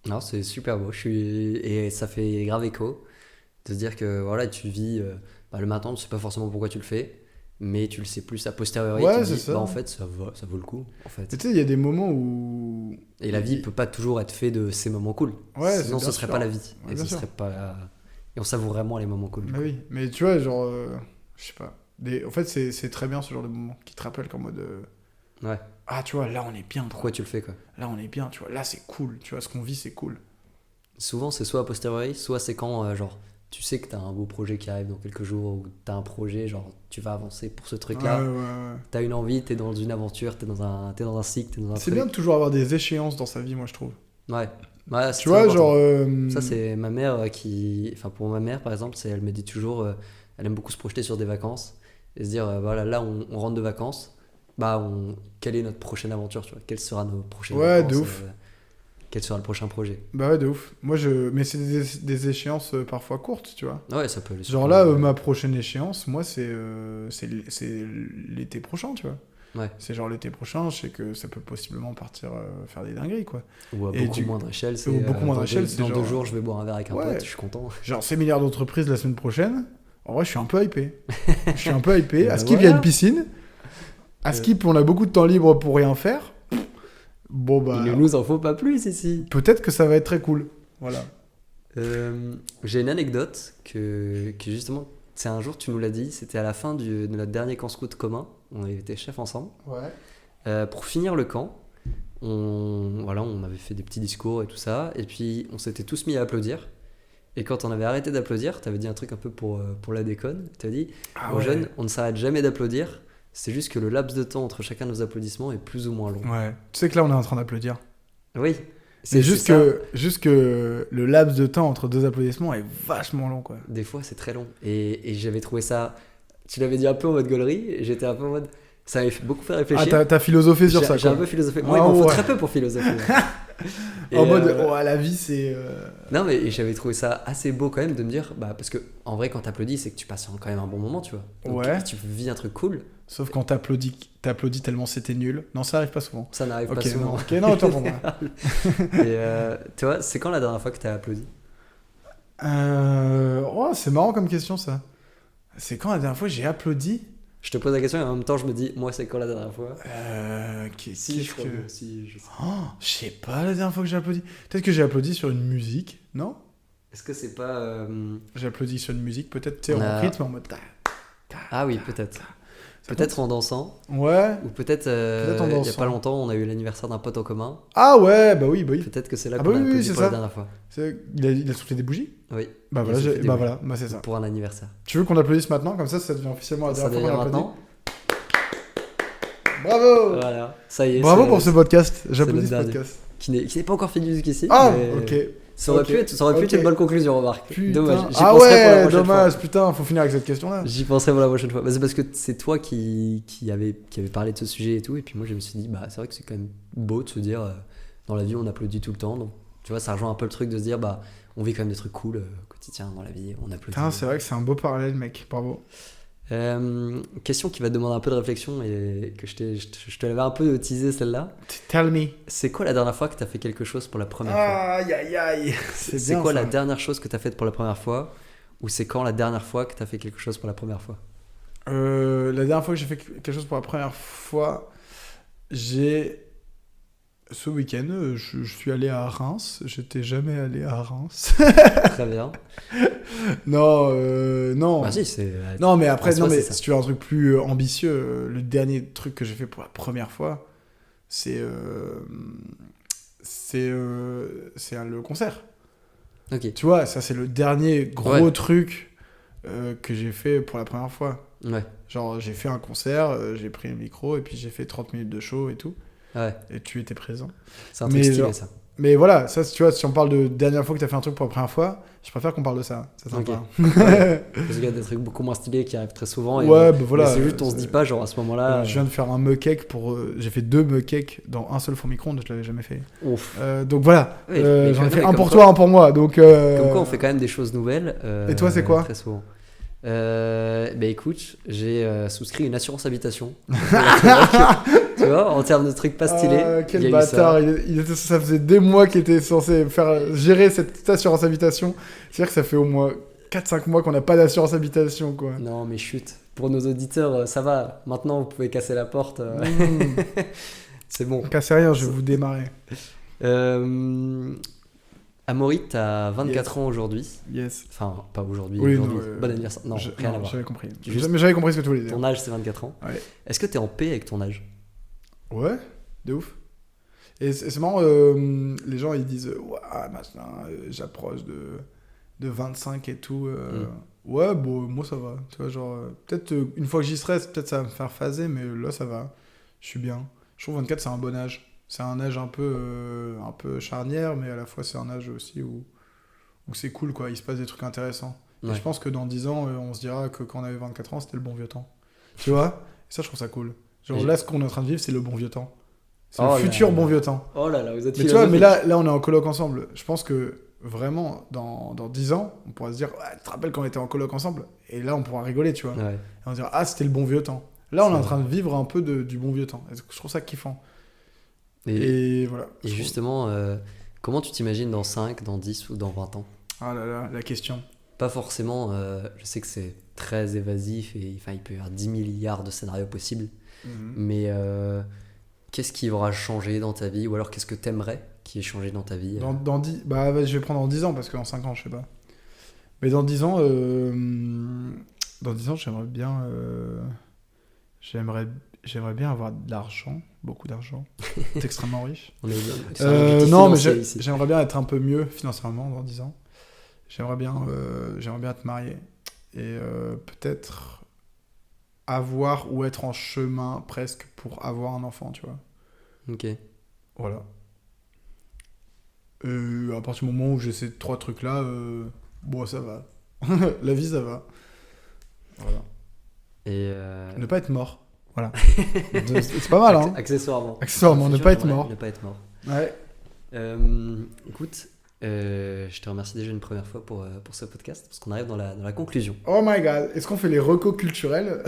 Non, c'est super beau. Et ça fait grave écho de se dire que voilà, tu vis bah, le matin, tu sais pas forcément pourquoi tu le fais, mais tu le sais plus a posteriori. Ouais, tu te c'est dis, ça. bah, en fait, ça vaut le coup. En fait. Et tu sais, il y a des moments où... Et la vie peut pas toujours être faite de ces moments cool. Ouais, Sinon, c'est ce bien serait sûr. pas la vie. Ouais, Et bien ce sûr. serait pas. Et on savoure vraiment les moments cool. Bah oui, mais tu vois, genre, je sais pas. En fait, c'est très bien ce genre de moment qui te rappelle qu'en mode... Ouais. Ah, tu vois, là on est bien. Pourquoi tu le fais, quoi. Là on est bien, tu vois. Là c'est cool, tu vois, ce qu'on vit c'est cool. Souvent, c'est soit a posteriori, soit c'est quand, genre, tu sais que t'as un beau projet qui arrive dans quelques jours, ou t'as un projet, genre, tu vas avancer pour ce truc-là. Ouais. T'as une envie, t'es dans une aventure, t'es dans un cycle, t'es dans un C'est truc. bien de toujours avoir des échéances dans sa vie, moi je trouve. Ouais. Ouais, c'est Tu très vois, important. genre... Ça, c'est ma mère qui. Enfin, pour ma mère, par exemple, elle me dit toujours. Elle aime beaucoup se projeter sur des vacances et se dire voilà, là, on rentre de vacances. Bah, quelle est notre prochaine aventure, tu vois? Quelles sera nos prochaines Ouais, vacances de ouf. Quel sera le prochain projet? Bah ouais, de ouf. Mais c'est des échéances parfois courtes, tu vois. Ouais, ça peut aller Genre super là, loin. ma prochaine échéance, moi, c'est l'été prochain, tu vois. Ouais. C'est genre l'été prochain, je sais que ça peut possiblement partir faire des dingueries, quoi. Ou à Et beaucoup moindre échelle. C'est, ou beaucoup moindre dans échelle, deux- c'est dans genre- 2 jours, je vais boire un verre avec un Ouais. pote, je suis content. Genre séminaire d'entreprise la semaine prochaine. En vrai, je suis un peu hypé. Je suis un peu hypé. Et À ben Skip, il y a voilà. une piscine. À Skip, on a beaucoup de temps libre pour rien faire. Bon, bah, Il ne nous en faut pas plus ici. peut-être que ça va être très cool. Voilà. J'ai une anecdote que justement, c'est un jour, tu nous l'as dit, c'était à la fin de notre dernier camp scout commun. On était chefs ensemble. Ouais. Pour finir le camp, on avait fait des petits discours et tout ça, et puis on s'était tous mis à applaudir. Et quand on avait arrêté d'applaudir, t'avais dit un truc un peu pour la déconne. T'avais dit, Ah aux ouais. jeunes, on ne s'arrête jamais d'applaudir, c'est juste que le laps de temps entre chacun de nos applaudissements est plus ou moins long. Ouais. Tu sais que là, on est en train d'applaudir. Oui. C'est juste ça. que le laps de temps entre deux applaudissements est vachement long, quoi. Des fois, c'est très long. Et j'avais trouvé ça. Tu l'avais dit un peu en mode gaulerie, et j'étais un peu en mode. Ça m'avait beaucoup fait Ah, réfléchir. t'as philosophé sur ça, J'ai un quoi. peu philosophé. Ah Moi, il m'en faut ouais. très peu pour philosopher. Et, En mode, oh, la vie, c'est. Non, mais j'avais trouvé ça assez beau quand même de me dire, bah, parce que en vrai, quand t'applaudis, c'est que tu passes quand même un bon moment, tu vois. Donc, Ouais. tu vis un truc cool. Sauf quand t'applaudis tellement c'était nul. Non, ça arrive pas souvent. Ça n'arrive pas Ok, souvent. non, ok, non, autant pour moi. Et tu vois, c'est quand la dernière fois que t'as applaudi? Oh, c'est marrant comme question, ça. C'est quand la dernière fois que j'ai applaudi? Je te pose la question et en même temps, je me dis, moi, c'est quand la dernière fois? Qu'est-ce je crois que. si, je sais. Oh, je sais pas la dernière fois que j'ai applaudi. Peut-être que j'ai applaudi sur une musique, non? Est-ce que c'est pas. J'ai applaudi sur une musique, peut-être, tu sais, On en a- rythme, en mode. Ah oui, peut-être. Ça Peut-être en dansant. Ouais. Ou peut-être, Peut-être en il y a dansant. pas longtemps, on a eu l'anniversaire d'un pote en commun. Ah ouais, bah oui, bah oui. Peut-être que c'est là Ah qu'on bah a oui, applaudi c'est pour la ça. dernière fois. Il a soufflé des bougies? Oui. Bah Il a voilà, soufflé des bougies. voilà, bah c'est ça. Pour un anniversaire. Tu veux qu'on applaudisse maintenant? Comme ça devient officiellement la Ça dernière devient fois qu'on applaudit. maintenant. Bravo! Voilà. Ça y est. Bravo c'est- pour ce podcast. J'applaudis notre ce dernier. podcast. Qui n'est pas encore fini jusqu'ici. Ah, mais ok. Ça aurait Ok. pu être Ok. une bonne conclusion, remarque. Putain. Dommage. J'y Ah penserai pour la ouais, prochaine dommage, fois. putain, faut finir avec cette question-là. J'y penserai pour la prochaine fois. Bah, c'est parce que c'est toi qui avait parlé de ce sujet et tout. Et puis moi, je me suis dit, bah, c'est vrai que c'est quand même beau de se dire, dans la vie, on applaudit tout le temps. Donc, tu vois, ça rejoint un peu le truc de se dire, bah, on vit quand même des trucs cool au quotidien dans la vie. On applaudit. Putain, c'est vrai que c'est un beau parallèle, mec. Bravo. Question qui va demander un peu de réflexion et que je te l'avais un peu teasé celle-là. Tell me. C'est quoi la dernière fois que tu as fait quelque chose pour la première fois? Aïe, aïe, aïe. C'est bien, quoi ça. la dernière chose que tu as faite pour la première fois? Ou c'est quand la dernière fois que tu as fait quelque chose pour la première fois? La dernière fois que j'ai fait quelque chose pour la première fois, ce week-end, je suis allé à Reims. J'étais jamais allé à Reims. Très bien. Non. Bah si, c'est... Non, mais après, En soi, non, mais c'est ça. si tu veux un truc plus ambitieux, le dernier truc que j'ai fait pour la première fois, c'est le concert. Ok. Tu vois, ça c'est le dernier gros Ouais. truc que j'ai fait pour la première fois. Ouais. Genre, j'ai fait un concert, j'ai pris le micro et puis j'ai fait 30 minutes de show et tout. Ouais. Et tu étais présent. C'est un truc Mais stylé, genre- ça. Mais voilà, ça, tu vois, si on parle de dernière fois que t'as fait un truc pour la première fois, je préfère qu'on parle de ça. C'est Ok. sympa. Ouais. Parce qu'il y a des trucs beaucoup moins stylés qui arrivent très souvent. Et Ouais, bah voilà. mais c'est juste, on se dit pas, genre, à ce moment-là... Je viens de faire un mucake pour. J'ai fait 2 mucakes dans un seul four micro-ondes, je l'avais jamais fait. Ouf. Donc voilà, Oui, mais j'en ai comme- fait mais un comme pour quoi- toi, un pour moi. Donc, Comme quoi, on fait quand même des choses nouvelles. Et toi, c'est quoi? Très souvent. Bah écoute, j'ai souscrit une assurance habitation. Tu vois, en termes de trucs pas stylés. Ah, il y quel a eu bâtard, ça. ça faisait des mois qu'il était censé gérer cette assurance habitation. C'est-à-dire que ça fait au moins 4-5 mois qu'on n'a pas d'assurance habitation, quoi. Non, mais chut. Pour nos auditeurs, ça va. Maintenant, vous pouvez casser la porte. C'est bon. Cassez rien, je vais vous démarrer. Amaury, t'as 24 Yes. ans aujourd'hui. Yes. Enfin, pas aujourd'hui. Oui, aujourd'hui. non, Bon anniversaire. Non, rien à voir. j'avais compris. Juste- Mais j'avais compris ce que tu voulais dire. Ton âge, c'est 24 ans. Ouais. Est-ce que t'es en paix avec ton âge? Ouais, de ouf. Et c'est marrant, les gens ils disent ouah, machin, j'approche de 25 et tout. Ouais, bon, moi ça va. Tu vois, genre, peut-être une fois que j'y serai, peut-être ça va me faire phaser, mais là ça va. Je suis bien. Je trouve 24 c'est un bon âge. C'est un âge un peu charnière, mais à la fois c'est un âge aussi où c'est cool, quoi. Il se passe des trucs intéressants. Et Ouais. je pense que dans 10 ans, on se dira que quand on avait 24 ans, c'était le bon vieux temps. Tu vois? Et ça, je trouve ça cool. Genre Et- là, ce qu'on est en train de vivre, c'est le bon vieu temps. C'est Oh le là futur là. bon vieux temps. Oh là là, vous êtes Mais tu vois, mais philosophique. là, on est en coloc ensemble. Je pense que vraiment, dans 10 ans, on pourra se dire, ouais, tu te rappelles quand on était en coloc ensemble? Et là, on pourra rigoler, tu vois. Ouais. Et on dira, ah, c'était le bon vieux temps. Là, on est en C'est train de vivre un peu du bon vieux temps. Et je trouve ça kiffant. Et, Et voilà. et Je trouve- justement, comment tu t'imagines dans 5, dans 10 ou dans 20 ans? Ah là là, la question. Pas forcément, je sais que c'est très évasif et enfin, il peut y avoir 10 milliards de scénarios possibles, mais qu'est-ce qui aura changé dans ta vie ou alors qu'est-ce que t'aimerais qui ait changé dans ta vie? Dans 10... Bah, ouais, je vais prendre en 10 ans, parce qu'en 5 ans, je sais pas. Mais dans 10 ans, j'aimerais bien... J'aimerais bien avoir de l'argent, beaucoup d'argent, être extrêmement riche. On est c'est un objectif Non, mais financier ici. j'aimerais bien être un peu mieux financièrement dans 10 ans. J'aimerais bien être marié et peut-être avoir ou être en chemin presque pour avoir un enfant, tu vois. Ok. Voilà. À partir du moment où j'ai ces 3 trucs-là, bon, ça va. La vie, ça va. Voilà. Et Ne pas être mort. Voilà. C'est pas mal, hein. accessoirement. Accessoirement, ne pas être mort. Ne pas être mort. Ouais. Écoute, je te remercie déjà une première fois pour ce podcast, parce qu'on arrive dans la conclusion. Oh my god, est-ce qu'on fait les recos culturels?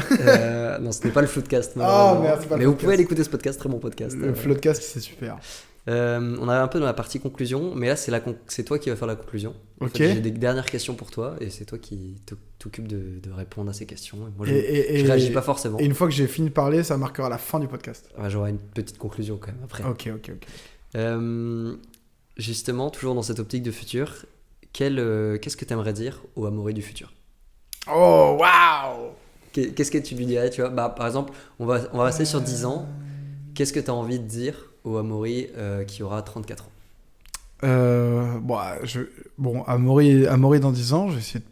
Non, ce n'est pas le Floodcast. Oh merde, c'est pas le Mais vous podcast. pouvez aller écouter ce podcast, très bon podcast. Le Floodcast, c'est super. On arrive un peu dans la partie conclusion, mais là, c'est toi qui vas faire la conclusion. En Ok. fait, j'ai des dernières questions pour toi, et c'est toi qui t'occupes de répondre à ces questions. Et moi, je réagis pas forcément. Et une fois que j'ai fini de parler, ça marquera la fin du podcast. Ouais, j'aurai une petite conclusion quand même après. Ok. Justement, toujours dans cette optique de futur, qu'est-ce que tu aimerais dire au Amaury du futur? Oh, waouh! Qu'est-ce que tu lui dirais, tu vois? Par exemple, on va rester sur 10 ans. Qu'est-ce que tu as envie de dire au Amaury qui aura 34 ans? Amaury dans 10 ans, je vais essayer de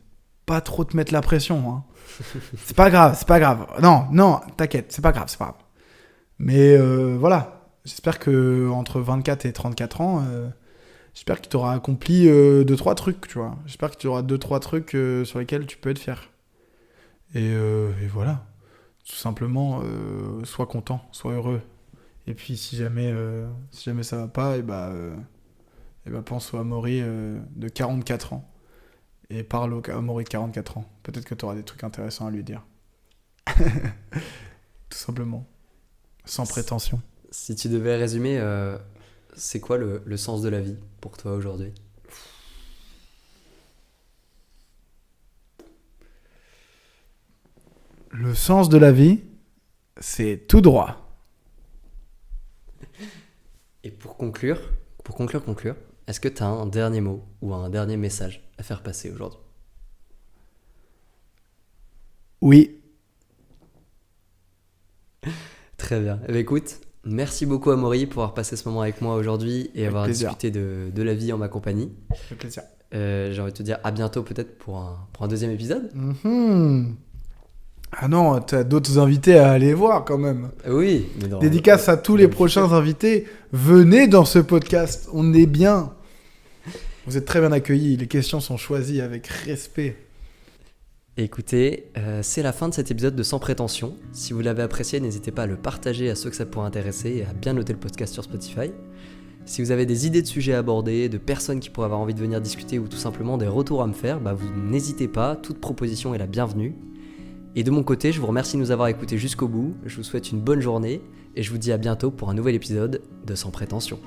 pas trop te mettre la pression. Hein. C'est pas grave. Non, t'inquiète, c'est pas grave. Mais voilà, j'espère que entre 24 et 34 ans, j'espère que tu auras accompli 2-3 trucs, tu vois. J'espère que tu auras 2-3 trucs sur lesquels tu peux être fier. Et voilà, tout simplement, sois content, sois heureux. Et puis si jamais ça va pas, et bah pense au Amaury de 44 ans. Et parle au Amaury de 44 ans. Peut-être que tu auras des trucs intéressants à lui dire. Tout simplement. Sans prétention. Si tu devais résumer, c'est quoi le sens de la vie pour toi aujourd'hui? Le sens de la vie, c'est tout droit. Et pour conclure, est-ce que tu as un dernier mot ou un dernier message à faire passer aujourd'hui? Oui. Très bien. Eh bien, écoute, merci beaucoup Amaury pour avoir passé ce moment avec moi aujourd'hui et avoir discuté de la vie en ma compagnie. Avec plaisir. J'ai envie de te dire à bientôt peut-être pour un deuxième épisode. Mm-hmm. Ah non, t'as d'autres invités à aller voir quand même. Oui. Mais Dédicace à tous les prochains invités. Venez dans ce podcast, on est bien. Vous êtes très bien accueillis, les questions sont choisies avec respect. Écoutez, c'est la fin de cet épisode de Sans Prétention. Si vous l'avez apprécié, n'hésitez pas à le partager à ceux que ça pourrait intéresser et à bien noter le podcast sur Spotify. Si vous avez des idées de sujets à aborder, de personnes qui pourraient avoir envie de venir discuter ou tout simplement des retours à me faire, vous n'hésitez pas, toute proposition est la bienvenue. Et de mon côté, je vous remercie de nous avoir écoutés jusqu'au bout, je vous souhaite une bonne journée et je vous dis à bientôt pour un nouvel épisode de Sans Prétention.